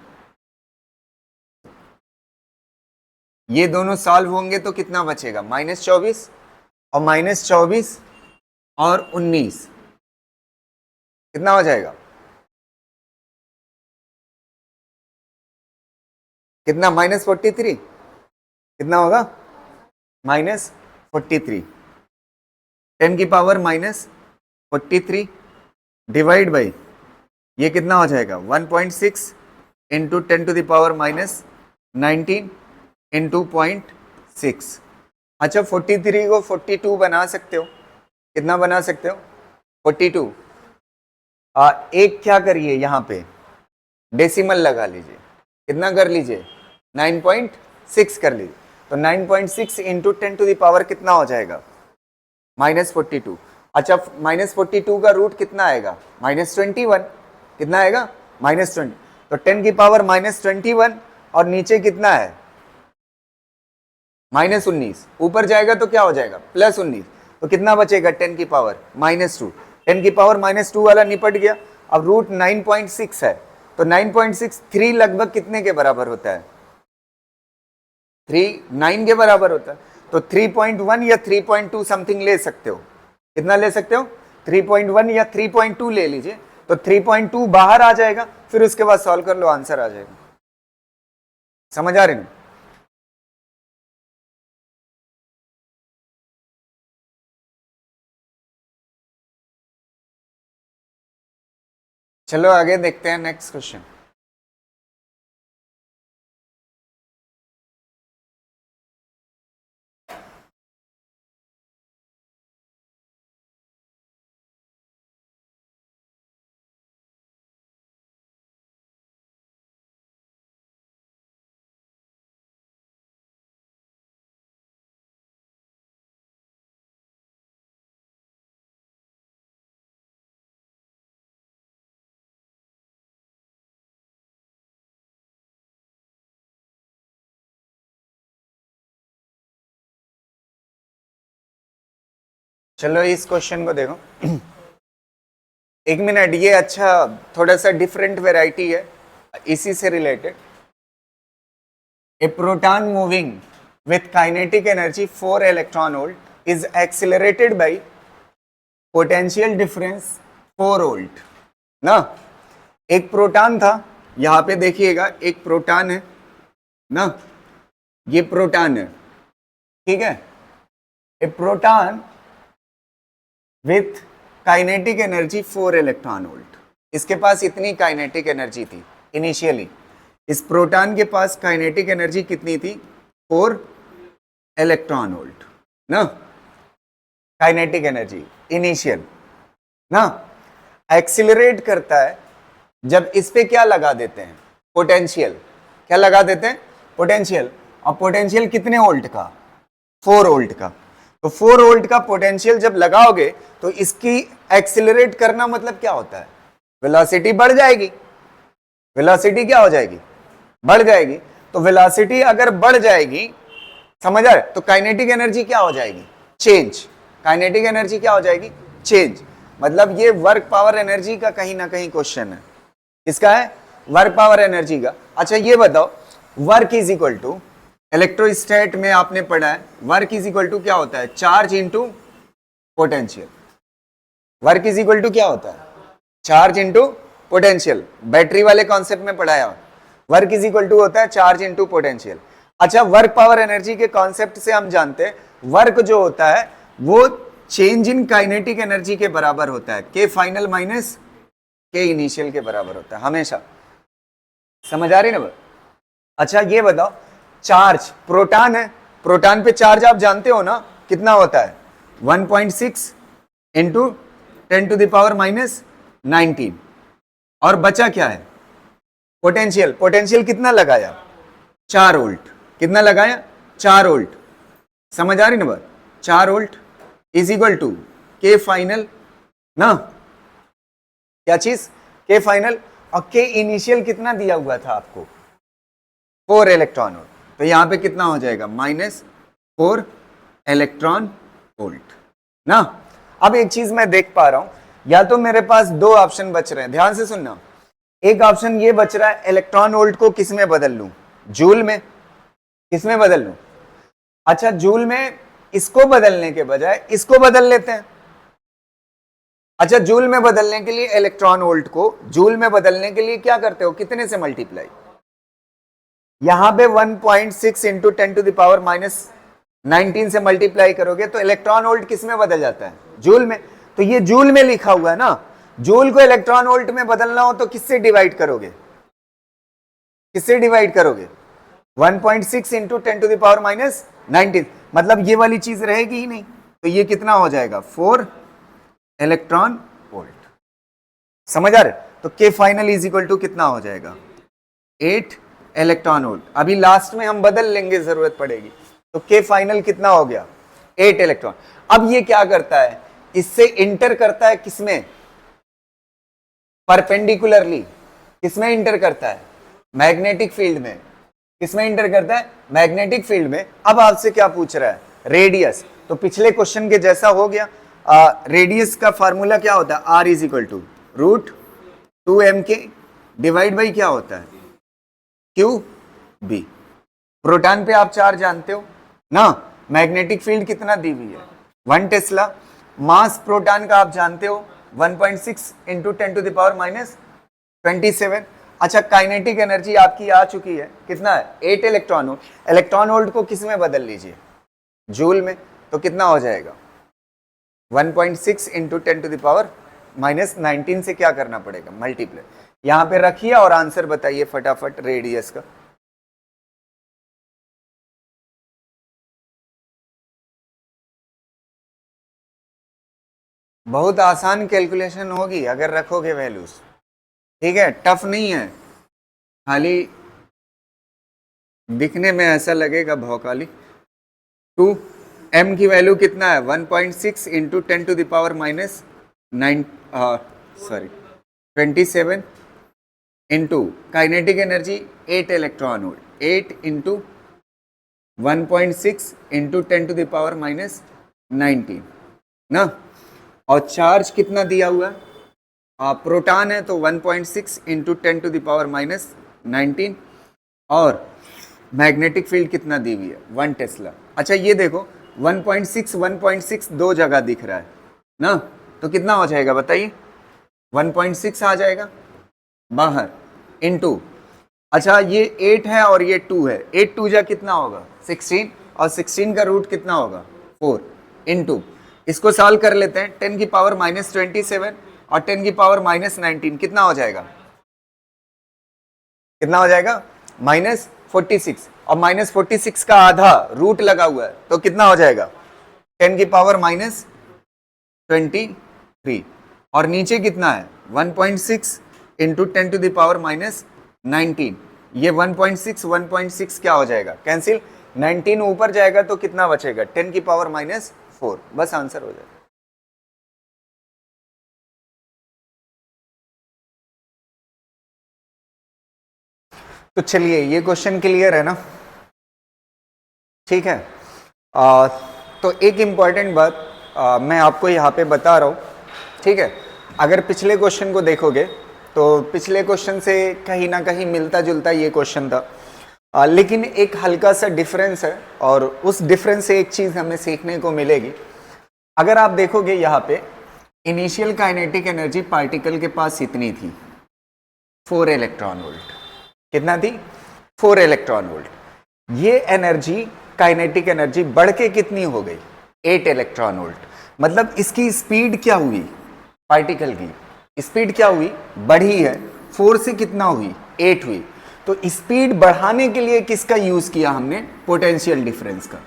ये दोनों सॉल्व होंगे तो कितना बचेगा, -24 और -24 और 19 कितना हो जाएगा, कितना, -43। कितना होगा, 43, 10 की पावर माइनस 43 डिवाइड बाई ये कितना हो जाएगा 1.6 into 10 to the power minus 19 into 0.6। अच्छा 43 को 42 बना सकते हो, कितना बना सकते हो 42। एक क्या करिए यहाँ पे डेसिमल लगा लीजिए, कितना कर लीजिए 9.6 कर लीजिए, तो 9.6 इंटू 10 टू द पावर कितना हो जाएगा -42। अच्छा -42 का रूट कितना आएगा -21, कितना आएगा -20, तो 10 की पावर -21 और नीचे कितना है -19, ऊपर जाएगा तो क्या हो जाएगा +19, तो कितना बचेगा 10 की पावर -2, 10 की पावर -2 वाला निपट गया। अब रूट 9.6 है, तो 9.6 3 लगभग कितने के बराबर होता है 9 के बराबर होता है, तो 3.1 या 3.2 समथिंग ले सकते हो, कितना ले सकते हो 3.1 या 3.2 ले लीजिए, तो 3.2 बाहर आ जाएगा, फिर उसके बाद सॉल्व कर लो आंसर आ जाएगा। समझ आ रही ना? चलो आगे देखते हैं नेक्स्ट क्वेश्चन। चलो इस क्वेश्चन को देखो, एक मिनट, ये अच्छा थोड़ा सा डिफरेंट वेराइटी है इसी से related. A proton moving with kinetic energy 4 electron volt is accelerated bye potential difference 4 volt ना। एक प्रोटॉन था, यहां पे देखिएगा एक प्रोटॉन है ना, ये प्रोटॉन है, ठीक है। A proton with kinetic energy 4 electron volt, इसके पास इतनी काइनेटिक एनर्जी थी इनिशियली, इस प्रोटॉन के पास काइनेटिक एनर्जी कितनी थी 4 इलेक्ट्रॉन वोल्ट ना, काइनेटिक एनर्जी इनिशियल ना। एक्सिलरेट करता है जब इस पे क्या लगा देते हैं पोटेंशियल, क्या लगा देते हैं पोटेंशियल, और पोटेंशियल कितने वोल्ट का 4 वोल्ट का, तो 4 वोल्ट का पोटेंशियल जब लगाओगे तो इसकी एक्सिलरेट करना मतलब क्या होता है वेलोसिटी बढ़ जाएगी, वेलोसिटी क्या हो जाएगी बढ़ जाएगी, तो वेलोसिटी अगर बढ़ जाएगी समझ आ रहा है, तो काइनेटिक एनर्जी क्या हो जाएगी चेंज, काइनेटिक एनर्जी क्या हो जाएगी चेंज, मतलब ये वर्क पावर एनर्जी का कहीं ना कहीं क्वेश्चन है, इसका है वर्क पावर एनर्जी का। अच्छा ये बताओ वर्क इज इक्वल टू, इलेक्ट्रोस्टैट में आपने पढ़ा है वर्क इज इक्वल टू क्या होता है charge into potential, work is equal to क्या होता है चार्ज इनटू पोटेंशियल, बैटरी वाले कॉन्सेप्ट में पढ़ाया, वर्क इज इक्वल टू होता है चार्ज इनटू पोटेंशियल। अच्छा वर्क पावर एनर्जी के कॉन्सेप्ट से हम जानते हैं वर्क जो होता है वो चेंज इन काइनेटिक एनर्जी के बराबर होता है, के फाइनल माइनस के इनिशियल के बराबर होता है हमेशा, समझ आ रही ना। अच्छा ये बताओ चार्ज प्रोटॉन है, प्रोटॉन पे चार्ज आप जानते हो ना कितना होता है 1.6 into 10 to the power minus 19, और बचा क्या है पोटेंशियल, पोटेंशियल कितना लगाया 4 वोल्ट, कितना लगाया 4 वोल्ट, समझ आ रही ना बात, 4 वोल्ट इज इक्वल टू के फाइनल ना, क्या चीज के फाइनल, और के इनिशियल कितना दिया हुआ था आपको 4 इलेक्ट्रॉन वोल्ट, तो यहां पे कितना हो जाएगा -4 इलेक्ट्रॉन वोल्ट ना। अब एक चीज मैं देख पा रहा हूं, या तो मेरे पास दो ऑप्शन बच रहे हैं, ध्यान से सुनना, एक ऑप्शन ये बच रहा है इलेक्ट्रॉन वोल्ट को किस में बदल लूं जूल में, किस में बदल लूं, अच्छा जूल में इसको बदलने के बजाय इसको बदल लेते हैं। अच्छा जूल में बदलने के लिए इलेक्ट्रॉन वोल्ट को जूल में बदलने के लिए क्या करते हो कितने से मल्टीप्लाई, यहां पे 1.6 into 10 to the power minus 19 से मल्टीप्लाई करोगे तो इलेक्ट्रॉन वोल्ट किस में बदल जाता है? जूल में। तो ये जूल में लिखा हुआ है ना, जूल को इलेक्ट्रॉन वोल्ट में बदलना हो तो किससे डिवाइड करोगे? किससे डिवाइड करोगे? 1.6 इंटू 10⁻⁻19, मतलब ये वाली चीज रहेगी ही नहीं, तो ये कितना हो जाएगा? 4 इलेक्ट्रॉन वोल्ट। समझ आ रहे? तो के फाइनल इज इक्वल टू कितना हो जाएगा? 8 इलेक्ट्रॉन वोल्ट। अभी लास्ट में हम बदल लेंगे, जरूरत पड़ेगी। तो के फाइनल कितना हो गया? 8 इलेक्ट्रॉन। अब ये क्या करता है? इससे इंटर करता है किसमें? परपेंडिकुलरली। किसमें इंटर करता है? मैग्नेटिक फील्ड में। किसमें इंटर करता है? मैग्नेटिक फील्ड में। अब आपसे क्या पूछ रहा है? रेडियस। तो पिछले क्वेश्चन के जैसा हो गया। रेडियस का फार्मूला क्या होता है? R is equal to √2m divide by क्या होता है? Q B. प्रोटॉन पे आप चार्ज जानते हो ना, मैग्नेटिक फील्ड कितना दी हुई है? 1 टेस्ला। मास प्रोटॉन का आप जानते हो 1.6 इंटू 10⁻⁻27। अच्छा, काइनेटिक एनर्जी आपकी आ चुकी है, कितना है? 8 इलेक्ट्रॉन वोल्ट। इलेक्ट्रॉन वोल्ट को किस में बदल लीजिए? जूल में। तो कितना हो जाएगा? 1.6 इंटू 10⁻⁻19 से क्या करना पड़ेगा? मल्टीप्लाई। यहां पे रखिए और आंसर बताइए फटाफट रेडियस का। बहुत आसान कैलकुलेशन होगी अगर रखोगे वैल्यूज, ठीक है? टफ नहीं है, खाली दिखने में ऐसा लगेगा भौकाली। 2m की वैल्यू कितना है? 1.6 into 10⁻⁻27 into kinetic energy 8 electron volt. 8 into 1.6 into 10⁻⁻19 ना। और चार्ज कितना दिया हुआ है? प्रोटॉन है तो 1.6 इंटू 10⁻⁻19 और मैग्नेटिक फील्ड कितना दी हुई है? 1 टेस्ला। अच्छा ये देखो 1.6 दो जगह दिख रहा है ना, तो कितना हो जाएगा बताइए? 1.6 आ जाएगा बाहर इंटू, अच्छा ये 8 है और ये 2 है, 8 2 जा कितना होगा? 16, और 16 का रूट कितना होगा? 4 इंटू, इसको सॉल्व कर लेते हैं, 10⁻⁻27 और 10⁻⁻19 कितना हो जाएगा? कितना हो जाएगा? -46, और -46 का आधा रूट लगा हुआ है तो कितना हो जाएगा? 10⁻⁻23, और नीचे कितना है? 1.6 इंटू 10⁻⁻19, ये 1.6 क्या हो जाएगा? कैंसिल। 19 ऊपर जाएगा तो कितना बचेगा? 10⁻⁻4। बस आंसर हो जाएगा। तो चलिए ये क्वेश्चन क्लियर है ना, ठीक है? तो एक इंपॉर्टेंट बात मैं आपको यहाँ पे बता रहा हूँ, ठीक है? अगर पिछले क्वेश्चन को देखोगे तो पिछले क्वेश्चन से कहीं ना कहीं मिलता जुलता ये क्वेश्चन था, लेकिन एक हल्का सा डिफरेंस है, और उस डिफरेंस से एक चीज़ हमें सीखने को मिलेगी। अगर आप देखोगे यहाँ पे इनिशियल काइनेटिक एनर्जी पार्टिकल के पास इतनी थी, 4 इलेक्ट्रॉन वोल्ट। कितना थी? 4 इलेक्ट्रॉन वोल्ट। ये एनर्जी काइनेटिक एनर्जी बढ़ के कितनी हो गई? 8 इलेक्ट्रॉन वोल्ट। मतलब इसकी स्पीड क्या हुई? पार्टिकल की स्पीड क्या हुई? बढ़ी है। 4 से कितना हुई? 8 हुई। तो स्पीड बढ़ाने के लिए किसका यूज किया हमने? पोटेंशियल डिफरेंस का।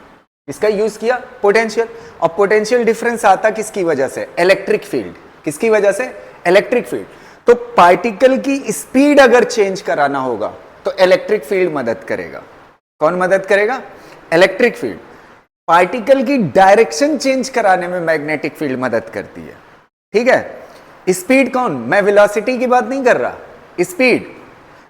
इसका यूज किया पोटेंशियल, और पोटेंशियल डिफरेंस आता किसकी वजह से? Electric field. किसकी वजह से? Electric field. तो पार्टिकल की स्पीड अगर चेंज कराना होगा तो इलेक्ट्रिक फील्ड मदद करेगा। कौन मदद करेगा? Electric field. पार्टिकल की डायरेक्शन चेंज कराने में मैग्नेटिक फील्ड मदद करती है, ठीक है? स्पीड कौन? मैं वेलोसिटी की बात नहीं कर रहा, स्पीड।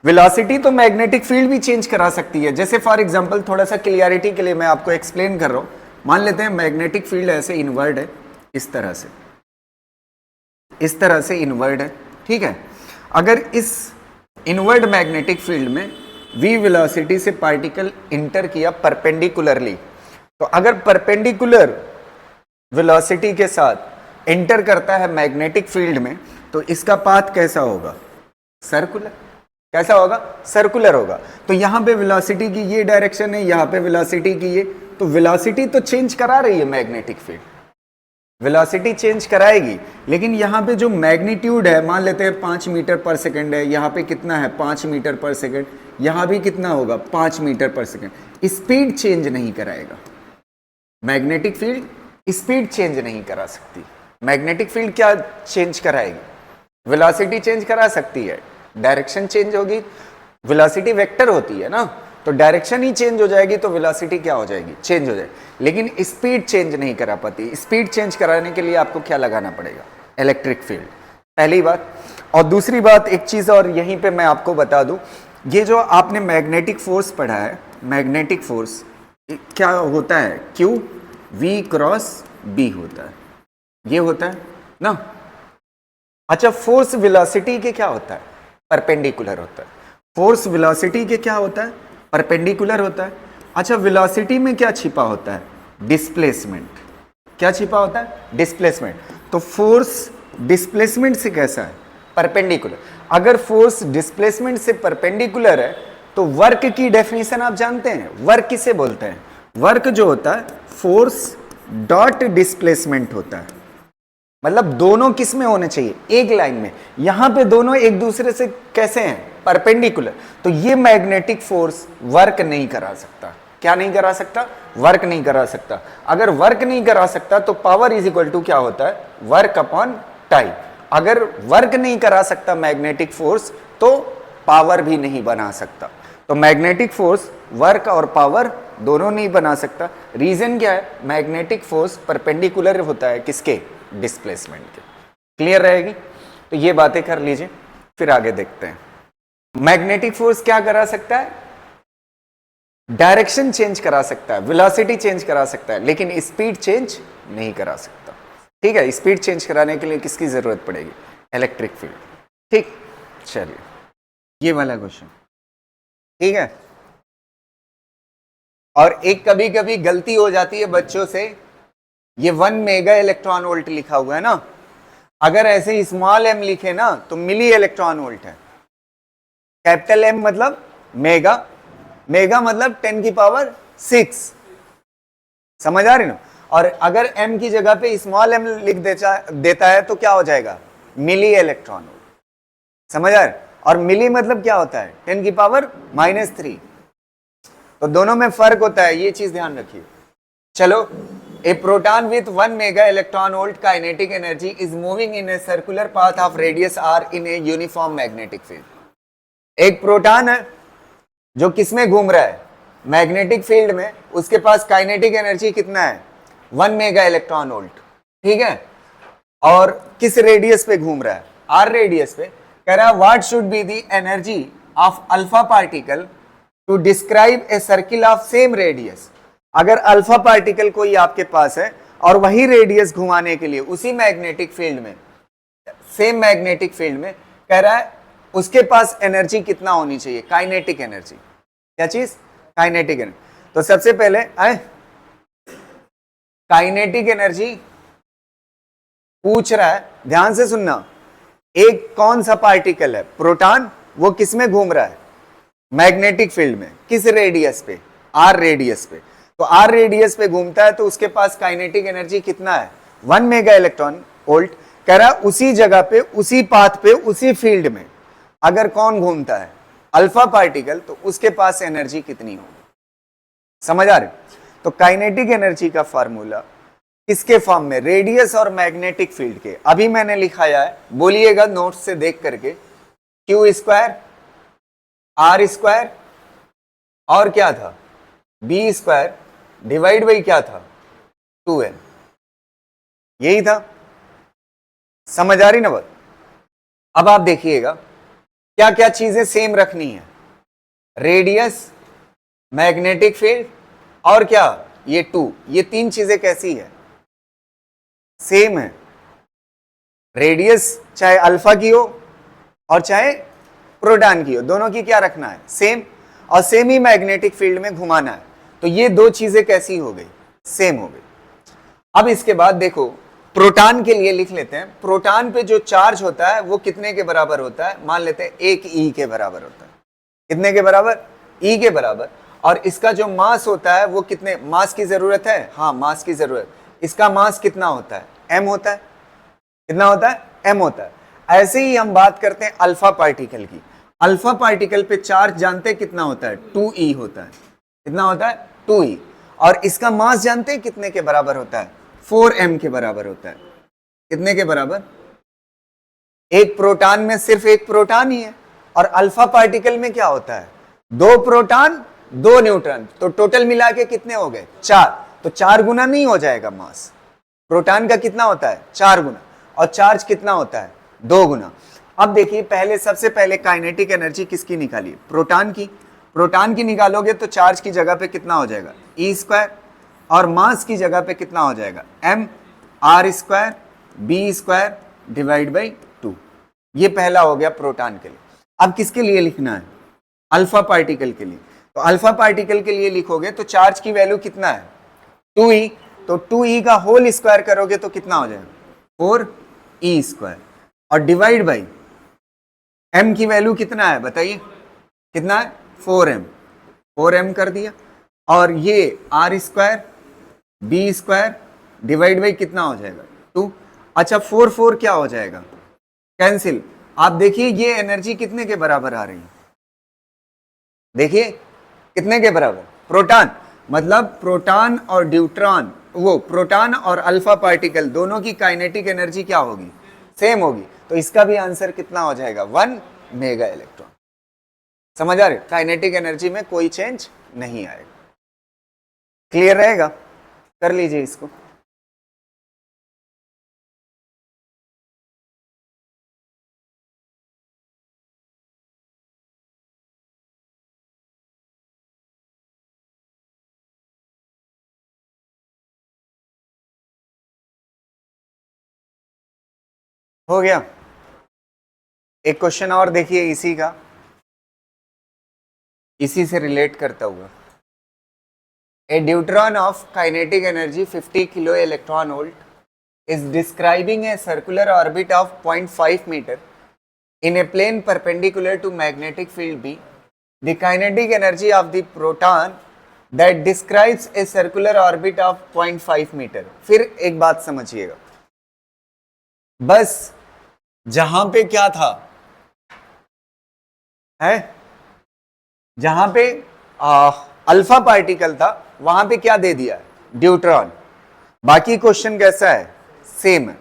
वेलोसिटी तो मैग्नेटिक फील्ड भी चेंज करा सकती है। जैसे फॉर एग्जांपल, थोड़ा सा क्लियरिटी के लिए मैं आपको एक्सप्लेन कर रहा हूं। मान लेते हैं मैग्नेटिक फील्ड ऐसे इनवर्ड है, इस तरह से इनवर्ड है, ठीक है? अगर इस इनवर्ड मैग्नेटिक फील्ड में v वेलोसिटी से पार्टिकल इंटर किया परपेंडिकुलरली, तो अगर परपेंडिकुलर वेलोसिटी के साथ इंटर करता है मैग्नेटिक फील्ड में, तो इसका पाथ कैसा होगा? सर्कुलर। कैसा होगा? सर्कुलर होगा। तो यहां पे वेलोसिटी की ये डायरेक्शन है, यहां पे वेलोसिटी की ये तो वेलोसिटी तो चेंज करा रही है मैग्नेटिक फील्ड, वेलोसिटी चेंज कराएगी, लेकिन यहाँ पे जो मैग्नीट्यूड है, मान लेते हैं 5 मीटर पर सेकंड है, यहाँ पे कितना है 5 मीटर पर सेकंड, यहाँ भी कितना होगा 5 मीटर पर सेकंड, स्पीड चेंज नहीं कराएगा। मैग्नेटिक फील्ड स्पीड चेंज नहीं करा सकती। मैग्नेटिक फील्ड क्या चेंज कराएगी? वेलोसिटी चेंज करा सकती है, डायरेक्शन चेंज होगी, वेलोसिटी वेक्टर होती है ना, तो डायरेक्शन ही चेंज हो जाएगी तो वेलोसिटी क्या हो जाएगी? चेंज हो जाएगी। लेकिन स्पीड चेंज नहीं करा पाती। स्पीड चेंज कराने के लिए आपको क्या लगाना पड़ेगा? इलेक्ट्रिक फील्ड, पहली बात। और दूसरी बात, एक चीज और यहीं पे मैं आपको बता दूं, ये जो आपने मैग्नेटिक फोर्स पढ़ा है, मैग्नेटिक फोर्स क्या होता है? Q V क्रॉस B होता है, ये होता है ना। अच्छा, फोर्स वेलोसिटी के क्या होता है? परपेंडिकुलर होता है। फोर्स वेलोसिटी के क्या होता है? परपेंडिकुलर होता है। अच्छा, वेलोसिटी में क्या छिपा होता है? डिस्प्लेसमेंट। क्या छिपा होता है? डिस्प्लेसमेंट। तो फोर्स डिस्प्लेसमेंट से कैसा है? परपेंडिकुलर। अगर फोर्स डिस्प्लेसमेंट से परपेंडिकुलर है तो वर्क की डेफिनेशन आप जानते हैं, वर्क किसे बोलते हैं? वर्क जो होता है फोर्स डॉट डिस्प्लेसमेंट होता है। मतलब दोनों किस में होने चाहिए? एक लाइन में। यहां पे दोनों एक दूसरे से कैसे हैं? परपेंडिकुलर। तो ये मैग्नेटिक फोर्स वर्क नहीं करा सकता। क्या नहीं करा सकता? वर्क नहीं करा सकता। अगर वर्क नहीं करा सकता तो पावर इज इक्वल टू क्या होता है? Work upon time. अगर वर्क नहीं करा सकता मैग्नेटिक फोर्स तो पावर भी नहीं बना सकता। तो मैग्नेटिक फोर्स वर्क और पावर दोनों नहीं बना सकता। रीजन क्या है? मैग्नेटिक फोर्स परपेंडिकुलर होता है किसके? डिस्प्लेसमेंट के। क्लियर रहेगी? तो ये बातें कर लीजिए, फिर आगे देखते हैं। मैग्नेटिक फोर्स क्या करा सकता है? डायरेक्शन चेंज करा सकता है, वेलोसिटी चेंज करा सकता है, लेकिन स्पीड चेंज नहीं करा सकता। ठीक है, स्पीड चेंज कराने के लिए किसकी जरूरत पड़ेगी? Electric field. ठीक, चलिए ये वाला क्वेश्चन। ठीक है, और एक कभी कभी गलती हो जाती है बच्चों से, ये 1 मेगा इलेक्ट्रॉन वोल्ट लिखा हुआ है ना, अगर ऐसे स्मॉल m लिखे ना तो मिली इलेक्ट्रॉन वोल्ट है। कैपिटल M मतलब मेगा, मेगा मतलब 10 की पावर 6। समझ आ रही ना? और अगर m की जगह पे स्मॉल m लिख देता है तो क्या हो जाएगा? Milli electron volt. समझ आ रही? और मिली मतलब क्या होता है? 10 की पावर -3। तो दोनों में फर्क होता है, ये चीज ध्यान रखिए। चलो, A proton with 1 mega electron volt kinetic energy is moving in a circular path of radius r in a uniform magnetic field. एक प्रोटॉन है जो किसमें घूम रहा है? मैग्नेटिक फील्ड में। उसके पास काइनेटिक एनर्जी कितना है? 1 मेगा इलेक्ट्रॉन वोल्ट। ठीक है, और किस रेडियस पे घूम रहा है? आर रेडियस पे। कह रहा है what should be the energy of alpha particle to describe a circle of same radius. अगर अल्फा पार्टिकल कोई आपके पास है और वही रेडियस घुमाने के लिए उसी मैग्नेटिक फील्ड में, सेम मैग्नेटिक फील्ड में, कह रहा है उसके पास एनर्जी कितना होनी चाहिए? Kinetic energy. क्या चीज? Kinetic energy. तो सबसे पहले आए काइनेटिक एनर्जी पूछ रहा है, ध्यान से सुनना। एक कौन सा पार्टिकल है? प्रोटॉन। वो किस में घूम रहा है? मैग्नेटिक फील्ड में। किस रेडियस पे? आर रेडियस पे। तो आर रेडियस पे घूमता है तो उसके पास काइनेटिक एनर्जी कितना है? 1 मेगा इलेक्ट्रॉन वोल्ट। कह रहा उसी जगह पे, उसी पाथ पे, उसी फील्ड में अगर कौन घूमता है? अल्फा पार्टिकल, तो उसके पास एनर्जी कितनी होगी? समझ आ रहे? तो काइनेटिक एनर्जी का फार्मूला किसके फॉर्म में? रेडियस और मैग्नेटिक फील्ड के। अभी मैंने लिखाया है, बोलिएगा नोट से देख करके। क्यू स्क्वायर आर स्क्वायर और क्या था? बी स्क्वायर डिवाइड बाई क्या था? 2n। यही था। समझ आ रही ना बात? अब आप देखिएगा क्या क्या चीजें सेम रखनी है? रेडियस, मैग्नेटिक फील्ड और क्या? ये 2। ये 3 चीजें कैसी है? सेम है। रेडियस चाहे अल्फा की हो और चाहे प्रोटॉन की हो, दोनों की क्या रखना है? सेम। और सेम ही मैग्नेटिक फील्ड में घुमाना है। तो ये 2 चीजें कैसी हो गई? सेम हो गई। अब इसके बाद देखो, प्रोटॉन के लिए लिख लेते हैं। प्रोटॉन पे जो चार्ज होता है वो कितने के बराबर होता है? मान लेते हैं 1 E के बराबर होता है। कितने के बराबर? E के बराबर। और इसका जो मास होता है वो कितने मास की जरूरत है, हाँ मास की जरूरत, इसका मास कितना होता है, m होता है, कितना होता है, m होता है। ऐसे ही हम बात करते हैं अल्फा पार्टिकल की, अल्फा पार्टिकल पे चार्ज जानते हैं कितना होता है, 2e होता है, कितना होता है, 2e, और इसका मास जानते हैं कितने के बराबर होता है, 4m के बराबर होता है, कितने के बराबर, एक प्रोटॉन में सिर्फ एक प्रोटॉन ही है, और अल्फा पार्टिकल में क्या होता है, 2 प्रोटॉन 2 न्यूट्रॉन, तो टोटल मिला के कितने हो गए, 4, तो 4 गुना नहीं हो जाएगा मास, प्रोटॉन का कितना होता है, 4 गुना, और चार्ज कितना होता है, 2 गुना। अब देखिए पहले सबसे पहले काइनेटिक एनर्जी किसकी निकाली, प्रोटॉन की, प्रोटॉन की निकालोगे तो चार्ज की जगह पे कितना हो जाएगा, ई स्क्वायर, और मास की जगह पे कितना हो जाएगा, m r square b square divide by 2। ये पहला हो गया प्रोटॉन के लिए। अब किसके लिए लिखना है, अल्फा पार्टिकल के लिए, तो अल्फा पार्टिकल के लिए लिखोगे तो चार्ज की वैल्यू कितना है, 2e, तो 2e का होल स्क्वायर करोगे तो कितना हो जाएगा, 4e स्क्वायर, और डिवाइड बाई m की वैल्यू कितना है बताइए, कितना है, 4m, 4m कर दिया, और ये r square b square divide by कितना हो जाएगा, 2। अच्छा 4 4 क्या हो जाएगा, कैंसिल। आप देखिए ये एनर्जी कितने के बराबर आ रही है, देखिए कितने के बराबर, प्रोटॉन, मतलब प्रोटॉन और ड्यूट्रॉन, वो प्रोटॉन और अल्फा पार्टिकल दोनों की काइनेटिक एनर्जी क्या होगी, सेम होगी, तो इसका भी आंसर कितना हो जाएगा, 1 मेगा इलेक्ट्रॉन। समझ आ रहे, काइनेटिक एनर्जी में कोई चेंज नहीं आएगा, क्लियर रहेगा, कर लीजिए इसको। हो गया, एक क्वेश्चन और देखिए इसी का, इसी से रिलेट करता हुआ, a deuteron of kinetic energy 50 kilo electron volt is describing a circular orbit of 0.5 meter in a plane perpendicular to magnetic field B. The kinetic energy of the proton that describes a circular orbit of 0.5 meter. फिर एक बात समझिएगा, बस जहां पे क्या था है, जहां पे अल्फा पार्टिकल था वहां पे क्या दे दिया, ड्यूट्रॉन। बाकी क्वेश्चन कैसा है, सेम है,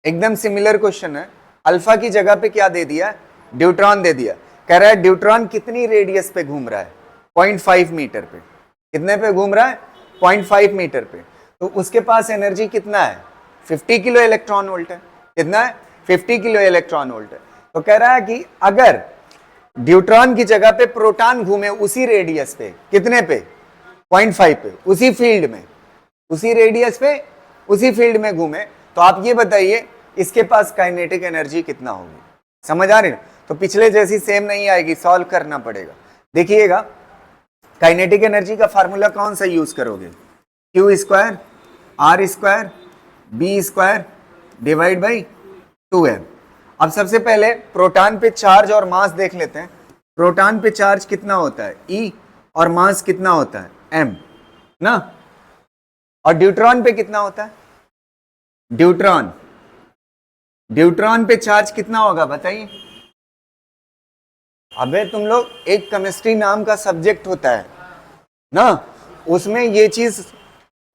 एकदम सिमिलर क्वेश्चन है। अल्फा की जगह पे क्या दे दिया, ड्यूट्रॉन दे दिया। कह रहा है ड्यूट्रॉन कितनी रेडियस पे घूम रहा है, 0.5 मीटर पे, कितने पे घूम रहा है, 0.5 मीटर पे, तो उसके पास एनर्जी कितना है, 50 किलो इलेक्ट्रॉन वोल्ट है, कितना है, 50 किलो इलेक्ट्रॉन वोल्ट है। तो कह रहा है कि अगर ड्यूट्रॉन की जगह पे प्रोटॉन घूमे उसी रेडियस पे, कितने पे, 0.5 पे, उसी फील्ड में, उसी रेडियस पे, उसी फील्ड में घूमे, तो आप ये बताइए इसके पास काइनेटिक एनर्जी कितना होगी। समझ आ रही है, तो पिछले जैसी सेम नहीं आएगी, सॉल्व करना पड़ेगा। देखिएगा काइनेटिक एनर्जी का फार्मूला कौन सा यूज करोगे, Q square R square B square divide by 2m। अब सबसे पहले प्रोटॉन पे चार्ज और मास देख लेते हैं। प्रोटॉन पे चार्ज कितना होता है, E, और मास कितना होता है, m ना, और ड्यूट्रॉन पे कितना होता है, ड्यूट्रॉन, ड्यूट्रॉन पे चार्ज कितना होगा बताइए। अबे तुम लोग, एक केमिस्ट्री नाम का सब्जेक्ट होता है ना, उसमें ये चीज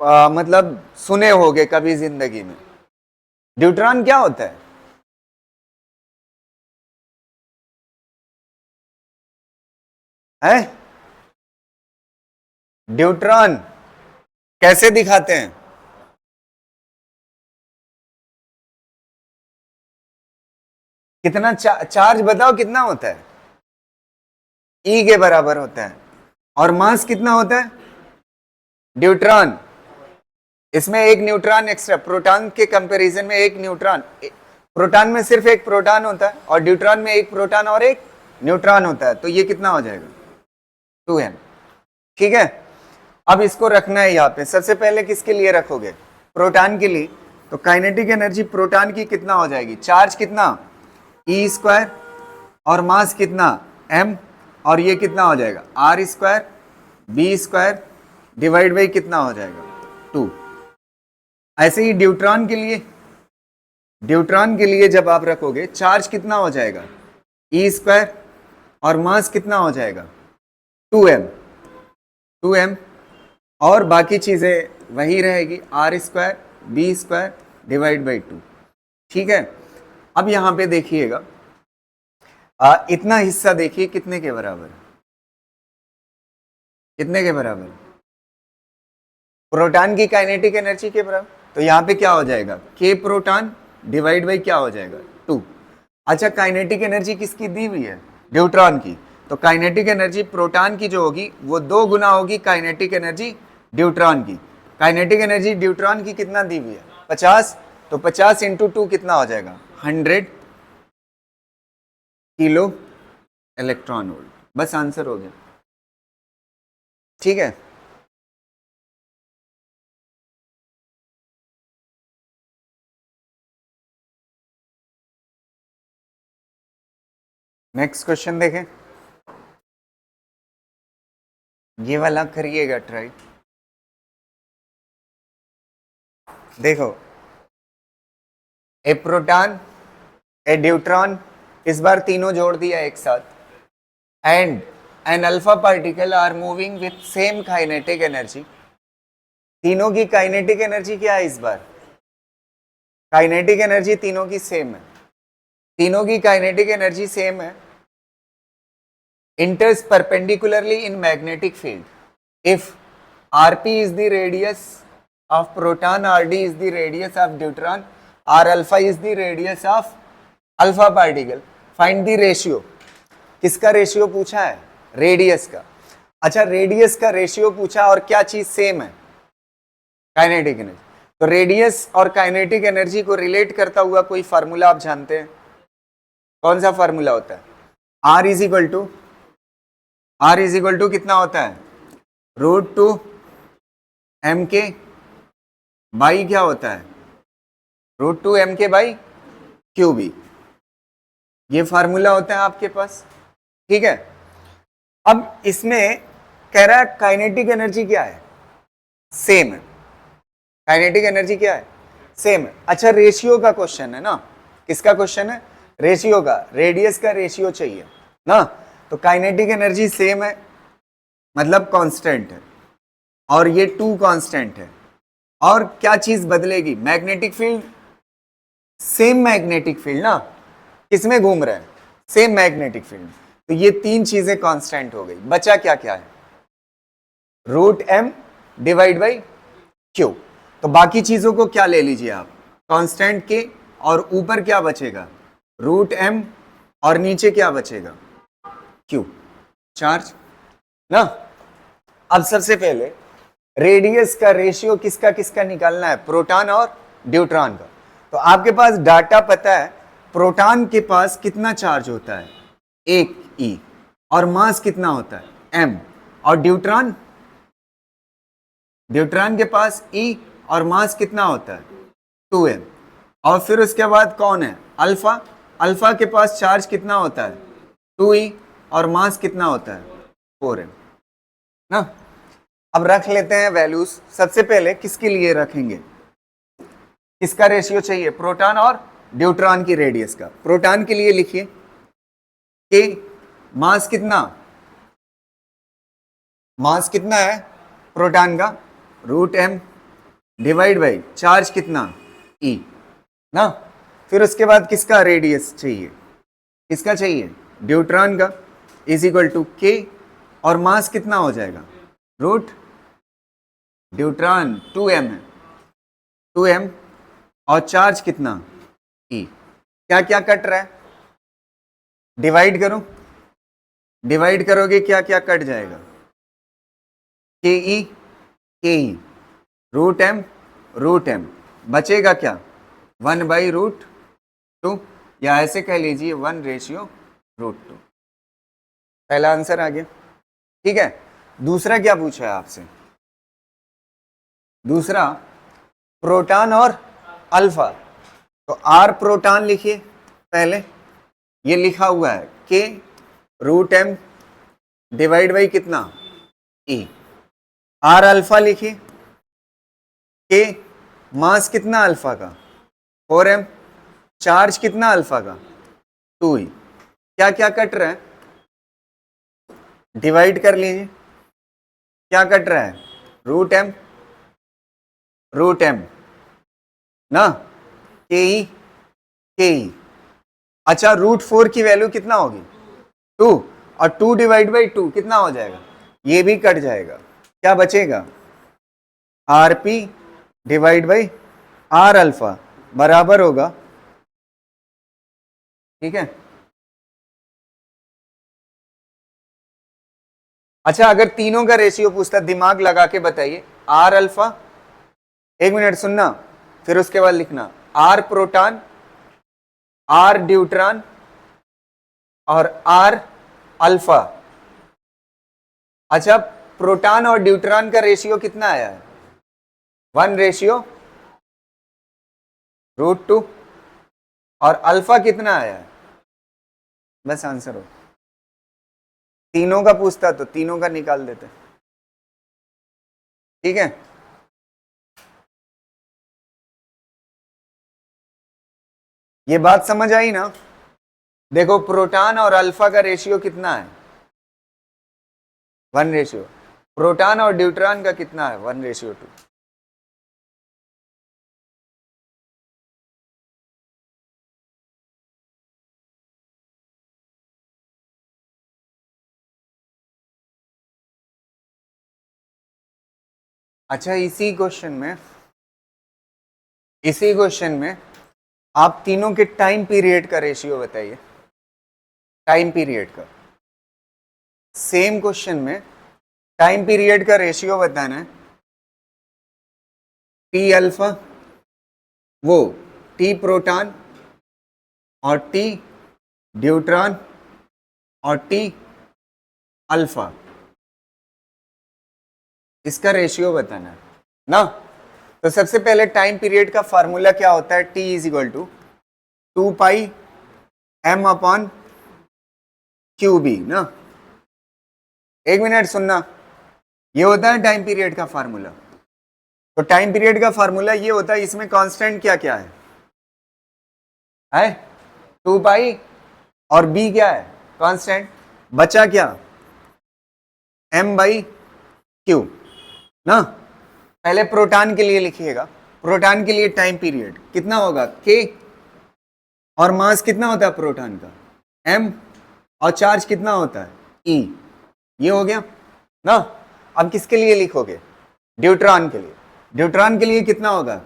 मतलब सुने होगे कभी जिंदगी में। ड्यूट्रॉन क्या होता है? ड्यूट्रॉन कैसे दिखाते हैं, कितना चार्ज बताओ कितना होता है, E के बराबर होता है, और मास कितना होता है, ड्यूट्रॉन, इसमें एक न्यूट्रॉन एक्स्ट्रा, प्रोटॉन के कंपैरिजन में एक न्यूट्रॉन, प्रोटॉन में सिर्फ एक प्रोटॉन होता है और ड्यूट्रॉन में एक प्रोटॉन और एक न्यूट्रॉन होता है, तो ये कितना हो जाएगा, 2n। ठीक है, अब इसको रखना है यहाँ पे। सबसे पहले किसके लिए रखोगे, प्रोटॉन के लिए, तो काइनेटिक एनर्जी प्रोटॉन की कितना हो जाएगी, चार्ज कितना, E स्क्वायर, और मास कितना, m, और ये कितना हो जाएगा R square B square divide by कितना हो जाएगा 2। ऐसे ही ड्यूट्रॉन के लिए जब आप रखोगे चार्ज कितना हो जाएगा ई स्क्वायर और मास कितना हो जाएगा 2m और बाकी चीजें वही रहेगी R square B square divide by 2। ठीक है, अब यहां पे देखिएगा इतना हिस्सा देखिए कितने के बराबर है, कितने के बराबर है प्रोटॉन की काइनेटिक एनर्जी के बराबर। तो यहां पे क्या हो जाएगा k प्रोटॉन डिवाइड बाई क्या हो जाएगा 2। अच्छा काइनेटिक एनर्जी किसकी दी हुई है न्यूट्रॉन की, तो काइनेटिक एनर्जी प्रोटॉन की जो होगी वो 2 गुना होगी काइनेटिक एनर्जी न्यूट्रॉन की। काइनेटिक एनर्जी न्यूट्रॉन की कितना दी हुई है 50, तो 50 इंटू 2 कितना हो जाएगा 100 किलो इलेक्ट्रॉन वोल्ट। बस आंसर हो गया। ठीक है, नेक्स्ट क्वेश्चन देखें, ये वाला करिएगा ट्राई। देखो ए प्रोटॉन ए न्यूट्रॉन, इस बार तीनों जोड़ दिया एक साथ, and an alpha particle are moving with same kinetic energy. तीनों की काइनेटिक एनर्जी क्या है इस बार, काइनेटिक एनर्जी तीनों की सेम है, तीनों की काइनेटिक एनर्जी सेम है। enters perpendicularly in magnetic field. If Rp is the radius of proton, Rd is the radius of deuteron, R alpha is the radius of alpha particle. Find the ratio. किसका ratio पूछा है radius का। अच्छा radius का ratio पूछा और क्या चीज सेम है काइनेटिक एनर्जी। तो रेडियस और काइनेटिक एनर्जी को रिलेट करता हुआ कोई फार्मूला आप जानते हैं, कौन सा फार्मूला होता है R इज इक्वल टू कितना होता है √2mk बाई क्या होता है √2mk बाई क्यूबी। ये फार्मूला होता है आपके पास। ठीक है, अब इसमें कह रहा है काइनेटिक एनर्जी क्या है सेम है, काइनेटिक एनर्जी क्या है सेम है। अच्छा रेशियो का क्वेश्चन है ना, किसका क्वेश्चन है रेशियो का, रेडियस का रेशियो चाहिए ना। तो काइनेटिक एनर्जी सेम है मतलब कांस्टेंट है, और ये 2 कांस्टेंट है। और क्या चीज बदलेगी magnetic field, same magnetic field ना, किसमें घूम रहा है सेम मैग्नेटिक फील्ड। तो ये 3 चीजें कांस्टेंट हो गई, बचा क्या क्या है √m डिवाइड बाई क्यू। तो बाकी चीजों को क्या ले लीजिए आप कांस्टेंट के, और ऊपर क्या बचेगा √m और नीचे क्या बचेगा क्यू चार्ज ना। अब सबसे पहले रेडियस का रेशियो किसका किसका निकालना है प्रोटॉन और न्यूट्रॉन का। तो आपके पास डाटा पता है प्रोटॉन के पास कितना चार्ज होता है 1 e और मास कितना होता है m, और न्यूट्रॉन के पास e और मास कितना होता है 2m। और फिर उसके बाद कौन है अल्फा, अल्फा के पास चार्ज कितना होता है 2e और मास कितना होता है 4m ना। अब रख लेते हैं वैल्यूज। सबसे पहले किसके लिए रखेंगे, किसका रेशियो चाहिए प्रोटॉन और न्यूट्रॉन की रेडियस का। प्रोटॉन के लिए लिखिए कि मास कितना है प्रोटॉन का √m डिवाइड बाई चार्ज कितना e ना। फिर उसके बाद किसका रेडियस चाहिए, किसका चाहिए न्यूट्रॉन का, इज इक्वल टू k, और मास कितना हो जाएगा न्यूट्रॉन 2m है 2m, और चार्ज कितना e। क्या क्या कट रहा है डिवाइड करो, डिवाइड करोगे क्या क्या कट जाएगा ke √m बचेगा क्या 1/√2, या ऐसे कह लीजिए 1/√2। पहला आंसर आ गया। ठीक है, दूसरा क्या पूछा है आपसे, दूसरा प्रोटॉन और अल्फा। तो R प्रोटॉन लिखिए पहले, ये लिखा हुआ है k √m डिवाइड बाई कितना, ई। आर अल्फा लिखिए, के मास कितना अल्फा का 4m, चार्ज कितना अल्फा का 2e। क्या क्या कट रहा है, डिवाइड कर लीजिए, क्या कट रहा है, रूट एम ना, के ई। अच्छा √4 की वैल्यू कितना होगी 2, और 2 डिवाइड बाई 2 कितना हो जाएगा, ये भी कट जाएगा, क्या बचेगा, R P divide by R alpha बराबर होगा, ठीक है। अच्छा अगर तीनों का रेशियो पूछता, दिमाग लगा के बताइए, आर अल्फा, एक मिनट सुनना, फिर उसके बाद लिखना, आर प्रोटॉन, आर ड्यूट्रॉन और आर अल्फा। अच्छा प्रोटॉन और ड्यूट्रॉन का रेशियो कितना आया है, 1:√2, और अल्फा कितना आया है, बस आंसर हो। तीनों का पूछता तो तीनों का निकाल देते, ठीक है। ये बात समझ आई ना, देखो प्रोटॉन और अल्फा का रेशियो कितना है 1:, प्रोटॉन और ड्यूट्रॉन का कितना है 1:2। अच्छा इसी क्वेश्चन में आप तीनों के टाइम पीरियड का रेशियो बताइए, टाइम पीरियड का, सेम क्वेश्चन में टाइम पीरियड का रेशियो बताना है, टी अल्फा, वो टी प्रोटॉन और टी ड्यूट्रॉन और टी अल्फा, इसका रेशियो बताना है ना। तो सबसे पहले टाइम पीरियड का फार्मूला क्या होता है, T is equal to 2πm/QB ना। एक मिनट सुनना, ये होता है टाइम पीरियड का फार्मूला। तो टाइम पीरियड का फार्मूला ये होता है, इसमें कांस्टेंट क्या क्या है 2π, और b क्या है कांस्टेंट, बचा क्या m/q ना। पहले प्रोटॉन के लिए लिखिएगा, प्रोटॉन के लिए टाइम पीरियड कितना होगा k, और मास कितना होता है प्रोटॉन का m, और चार्ज कितना होता है e, ये हो गया ना। अब किसके लिए लिखोगे, ड्यूट्रॉन के लिए, ड्यूट्रॉन के लिए कितना होगा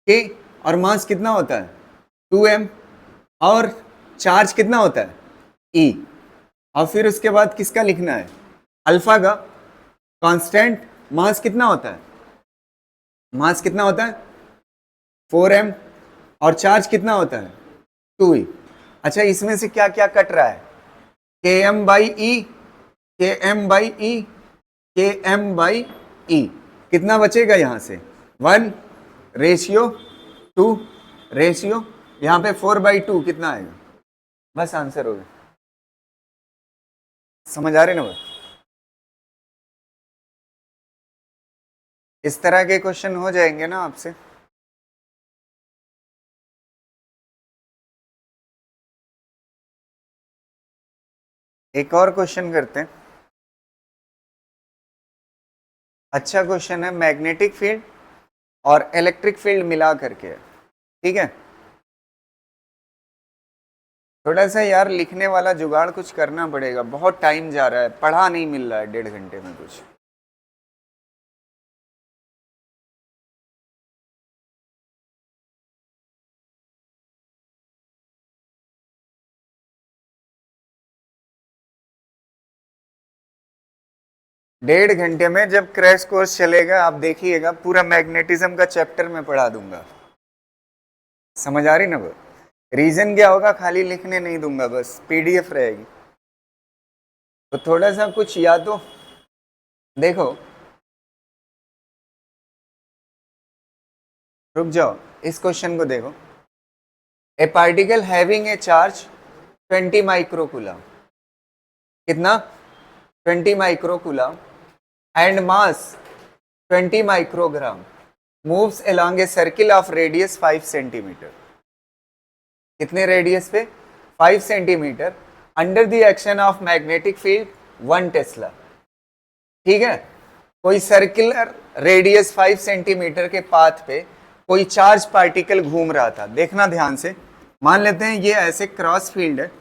k, और मास कितना होता है 2m, और चार्ज कितना होता है e, और फिर उसके बाद किसका लिखना है, अल्फा का कांस्टेंट, मास कितना होता है, मास कितना होता है 4m, और चार्ज कितना होता है 2e। अच्छा इसमें से क्या क्या कट रहा है, km/e, km/e, km/e, कितना बचेगा यहां से 1:2, रेशियो यहां पे 4/2 कितना आएगा, बस आंसर हो गया। समझ आ रहे ना बस, इस तरह के क्वेश्चन हो जाएंगे ना आपसे। एक और क्वेश्चन करते हैं, अच्छा क्वेश्चन है, मैग्नेटिक फील्ड और इलेक्ट्रिक फील्ड मिला करके, ठीक है। थोड़ा सा यार लिखने वाला जुगाड़ कुछ करना पड़ेगा, बहुत टाइम जा रहा है, पढ़ा नहीं मिल रहा है 1.5 घंटे में कुछ। डेढ़ घंटे में जब क्रैश कोर्स चलेगा आप देखिएगा, पूरा मैग्नेटिज्म का चैप्टर में पढ़ा दूंगा। समझ आ रही ना वो, रीजन क्या होगा, खाली लिखने नहीं दूंगा, बस पीडीएफ रहेगी। तो थोड़ा सा कुछ या तो देखो, रुक जाओ, इस क्वेश्चन को देखो, ए particle having a charge 20 microcoulomb, कितना 20 microcoulomb and mass 20 microgram moves along a circle of radius 5 centimetre. कितने रेडियस पे? 5 centimetre under the action of magnetic field 1 Tesla. ठीक है, कोई सर्कुलर रेडियस 5 सेंटीमीटर के पाथ पे कोई चार्ज पार्टिकल घूम रहा था। देखना ध्यान से, मान लेते हैं ये ऐसे क्रॉस फील्ड है,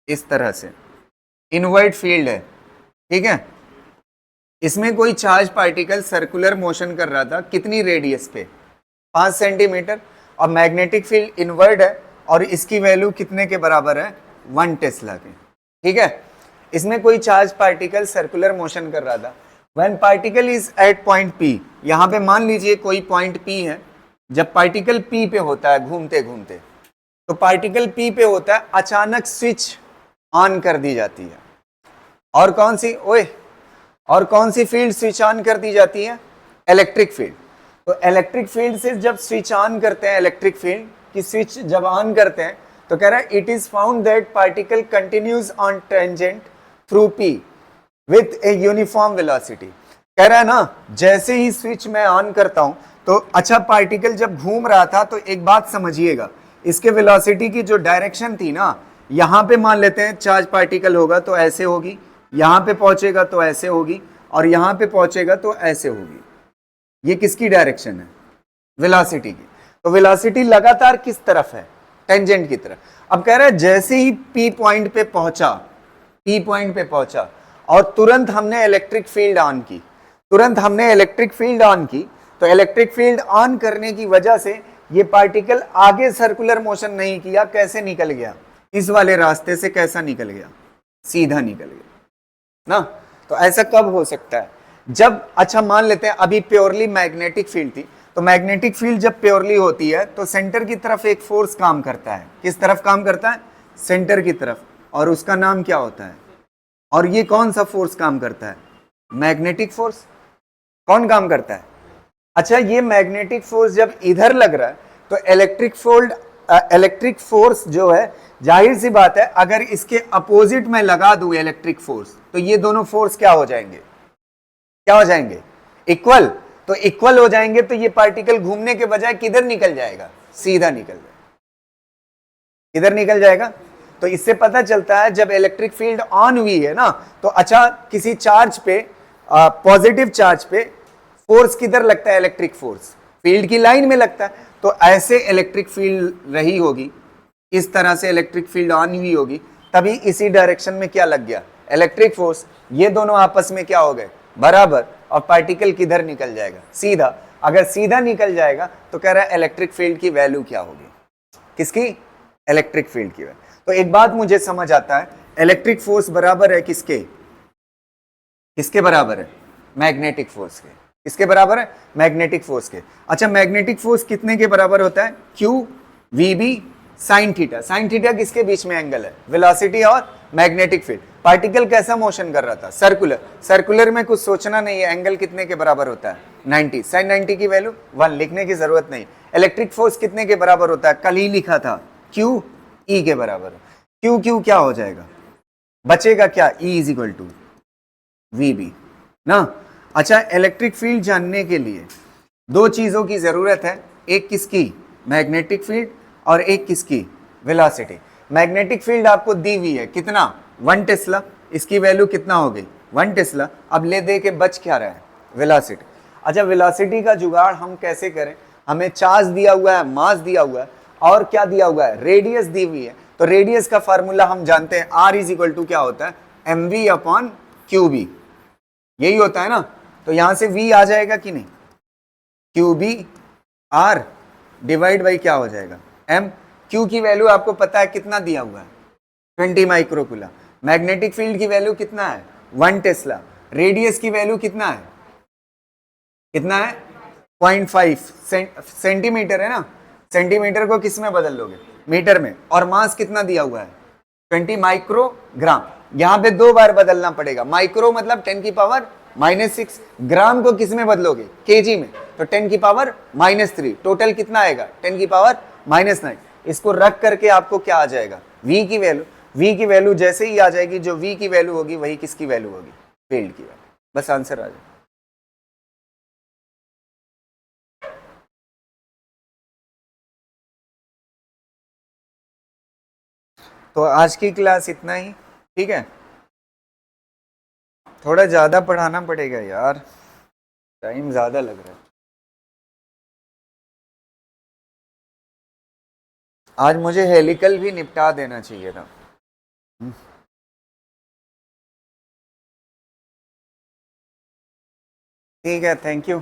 इस तरह से इनवर्ट फील्ड है। ठीक है, इसमें कोई चार्ज पार्टिकल सर्कुलर मोशन कर रहा था, कितनी रेडियस पे? 5 सेंटीमीटर। और मैग्नेटिक फील्ड इनवर्ड है और इसकी वैल्यू कितने के बराबर है? 1 टेस्ला के। ठीक है, इसमें कोई चार्ज पार्टिकल सर्कुलर मोशन कर रहा था। When particle is at point P, यहाँ पे मान लीजिए कोई पॉइंट P है, जब पार्टिकल P पे होता है घूमते घूमते, तो पार्टिकल P पे होता है, अचानक स्विच ऑन कर दी जाती है। और कौन सी और कौन सी फील्ड स्विच ऑन कर दी जाती है? Electric field. तो इलेक्ट्रिक फील्ड से जब स्विच ऑन करते हैं, इलेक्ट्रिक फील्ड की स्विच जब ऑन करते हैं, तो कह रहा है it is found that particle continues on tangent through P with a uniform velocity. कह रहा है ना, जैसे ही स्विच मैं ऑन करता हूं तो अच्छा पार्टिकल जब घूम रहा था, तो एक बात समझिएगा, इसके वेलोसिटी की जो डायरेक्शन थी ना, यहां पे मान लेते हैं चार्ज पार्टिकल होगा तो ऐसे होगी, यहां पे पहुंचेगा तो ऐसे होगी, और यहां पे पहुंचेगा तो ऐसे होगी। ये किसकी डायरेक्शन है? वेलोसिटी की। तो वेलोसिटी लगातार किस तरफ है? टेंजेंट की तरफ। अब कह रहा है जैसे ही P पॉइंट पे पहुंचा और तुरंत हमने इलेक्ट्रिक फील्ड ऑन की, तो इलेक्ट्रिक फील्ड ऑन करने की वजह से ये पार्टिकल आगे सर्कुलर मोशन नहीं किया, कैसे निकल गया? इस वाले रास्ते से कैसा निकल गया? सीधा निकल गया ना। तो ऐसा कब हो सकता है? जब अच्छा मान लेते हैं अभी प्योरली मैग्नेटिक फील्ड थी, तो मैग्नेटिक फील्ड जब प्योरली होती है तो सेंटर की तरफ एक फोर्स काम करता है। किस तरफ काम करता है? सेंटर की तरफ। और उसका नाम क्या होता है? और ये कौन सा फोर्स काम करता है? Magnetic force. कौन काम करता है? अच्छा, ये मैग्नेटिक फोर्स जब इधर लग रहा है तो इलेक्ट्रिक फोर्स जो है, जाहिर सी बात है, अगर इसके अपोजिट में लगा दूं इलेक्ट्रिक फोर्स, तो ये दोनों फोर्स क्या हो जाएंगे? इक्वल। तो इक्वल हो जाएंगे तो ये पार्टिकल घूमने के बजाय किधर निकल जाएगा? सीधा निकल जाएगा। किधर निकल जाएगा? तो इससे पता चलता है जब इलेक्ट्रिक फील्ड ऑन हुई है ना, तो अच्छा किसी चार्ज पे, पॉजिटिव चार्ज पे फोर्स किधर लगता है? इलेक्ट्रिक फोर्स फील्ड की लाइन में लगता है। तो ऐसे इलेक्ट्रिक फील्ड रही होगी, इस तरह से इलेक्ट्रिक फील्ड ऑन हुई होगी, तभी इसी डायरेक्शन में क्या लग गया? Electric force. ये दोनों आपस में क्या हो गए? बराबर। और पार्टिकल किधर निकल जाएगा? सीधा। अगर सीधा निकल जाएगा तो कह रहा है इलेक्ट्रिक फील्ड की वैल्यू क्या होगी? किसकी? इलेक्ट्रिक फील्ड की वैल्यू। तो एक बात मुझे समझ आता है, इलेक्ट्रिक फोर्स बराबर है किसके बराबर है? मैग्नेटिक फोर्स के। किसके बराबर है? मैग्नेटिक फोर्स के। अच्छा, मैग्नेटिक फोर्स कितने के बराबर होता है? Q VB sine theta. Sine theta किसके बीच में एंगल है? वेलोसिटी और मैग्नेटिक फील्ड। पार्टिकल कैसा मोशन कर रहा था? सर्कुलर में कुछ सोचना नहीं है, एंगल कितने के बराबर होता है? 90। साइन 90 की वैल्यू 1, लिखने की जरूरत नहीं। इलेक्ट्रिक फोर्स कितने के बराबर होता है? कल ही लिखा था, Q E के बराबर। Q क्या हो जाएगा? बचेगा क्या? E is equal to VB ना। अच्छा, इलेक्ट्रिक फील्ड जानने के लिए दो चीजों की जरूरत है, एक किसकी? मैग्नेटिक फील्ड, और एक किसकी? वेलोसिटी। मैग्नेटिक फील्ड आपको दी हुई है, कितना? 1 टेस्ला। इसकी वैल्यू कितना हो गई? 1 टेस्ला। अब ले दे के बच क्या रहा है? वेलोसिटी। अच्छा, वेलोसिटी का जुगाड़ हम कैसे करें? हमें चार्ज दिया हुआ है, मास दिया हुआ है, और क्या दिया हुआ है? रेडियस दी हुई है। तो रेडियस का फार्मूला हम जानते हैं, R इज इक्वल टू क्या होता है? mv upon QB। यही होता है ना। तो यहां से V आ जाएगा कि नहीं? QB R डिवाइड बाई क्या हो जाएगा? M। Q की वैल्यू आपको पता है कितना दिया हुआ है? 20 माइक्रोकूलम। मैग्नेटिक फील्ड की वैल्यू कितना है? 1 टेस्ला। रेडियस की वैल्यू कितना है? 0.5 सेंटीमीटर है ना। सेंटीमीटर को किस में बदल लोगे? मीटर में। और मास कितना दिया हुआ है? 20 माइक्रोग्राम। यहां पे 2 बार बदलना पड़ेगा। माइक्रो मतलब 10 की पावर -6, ग्राम को किस में बदलोगे? केजी में। तो 10 की पावर -3, टोटल कितना आएगा? 10 की पावर -9। इसको रख करके आपको क्या आ जाएगा? V की वैल्यू। v की वैल्यू जैसे ही आ जाएगी, जो v की वैल्यू होगी वही किसकी वैल्यू होगी, फील्ड की वैल्यू, बस आंसर आ जाए। तो आज की क्लास इतना ही, ठीक है। थोड़ा ज्यादा पढ़ाना पड़ेगा यार, टाइम ज्यादा लग रहा है। आज मुझे हेलिकल भी निपटा देना चाहिए था। ठीक है, थैंक यू।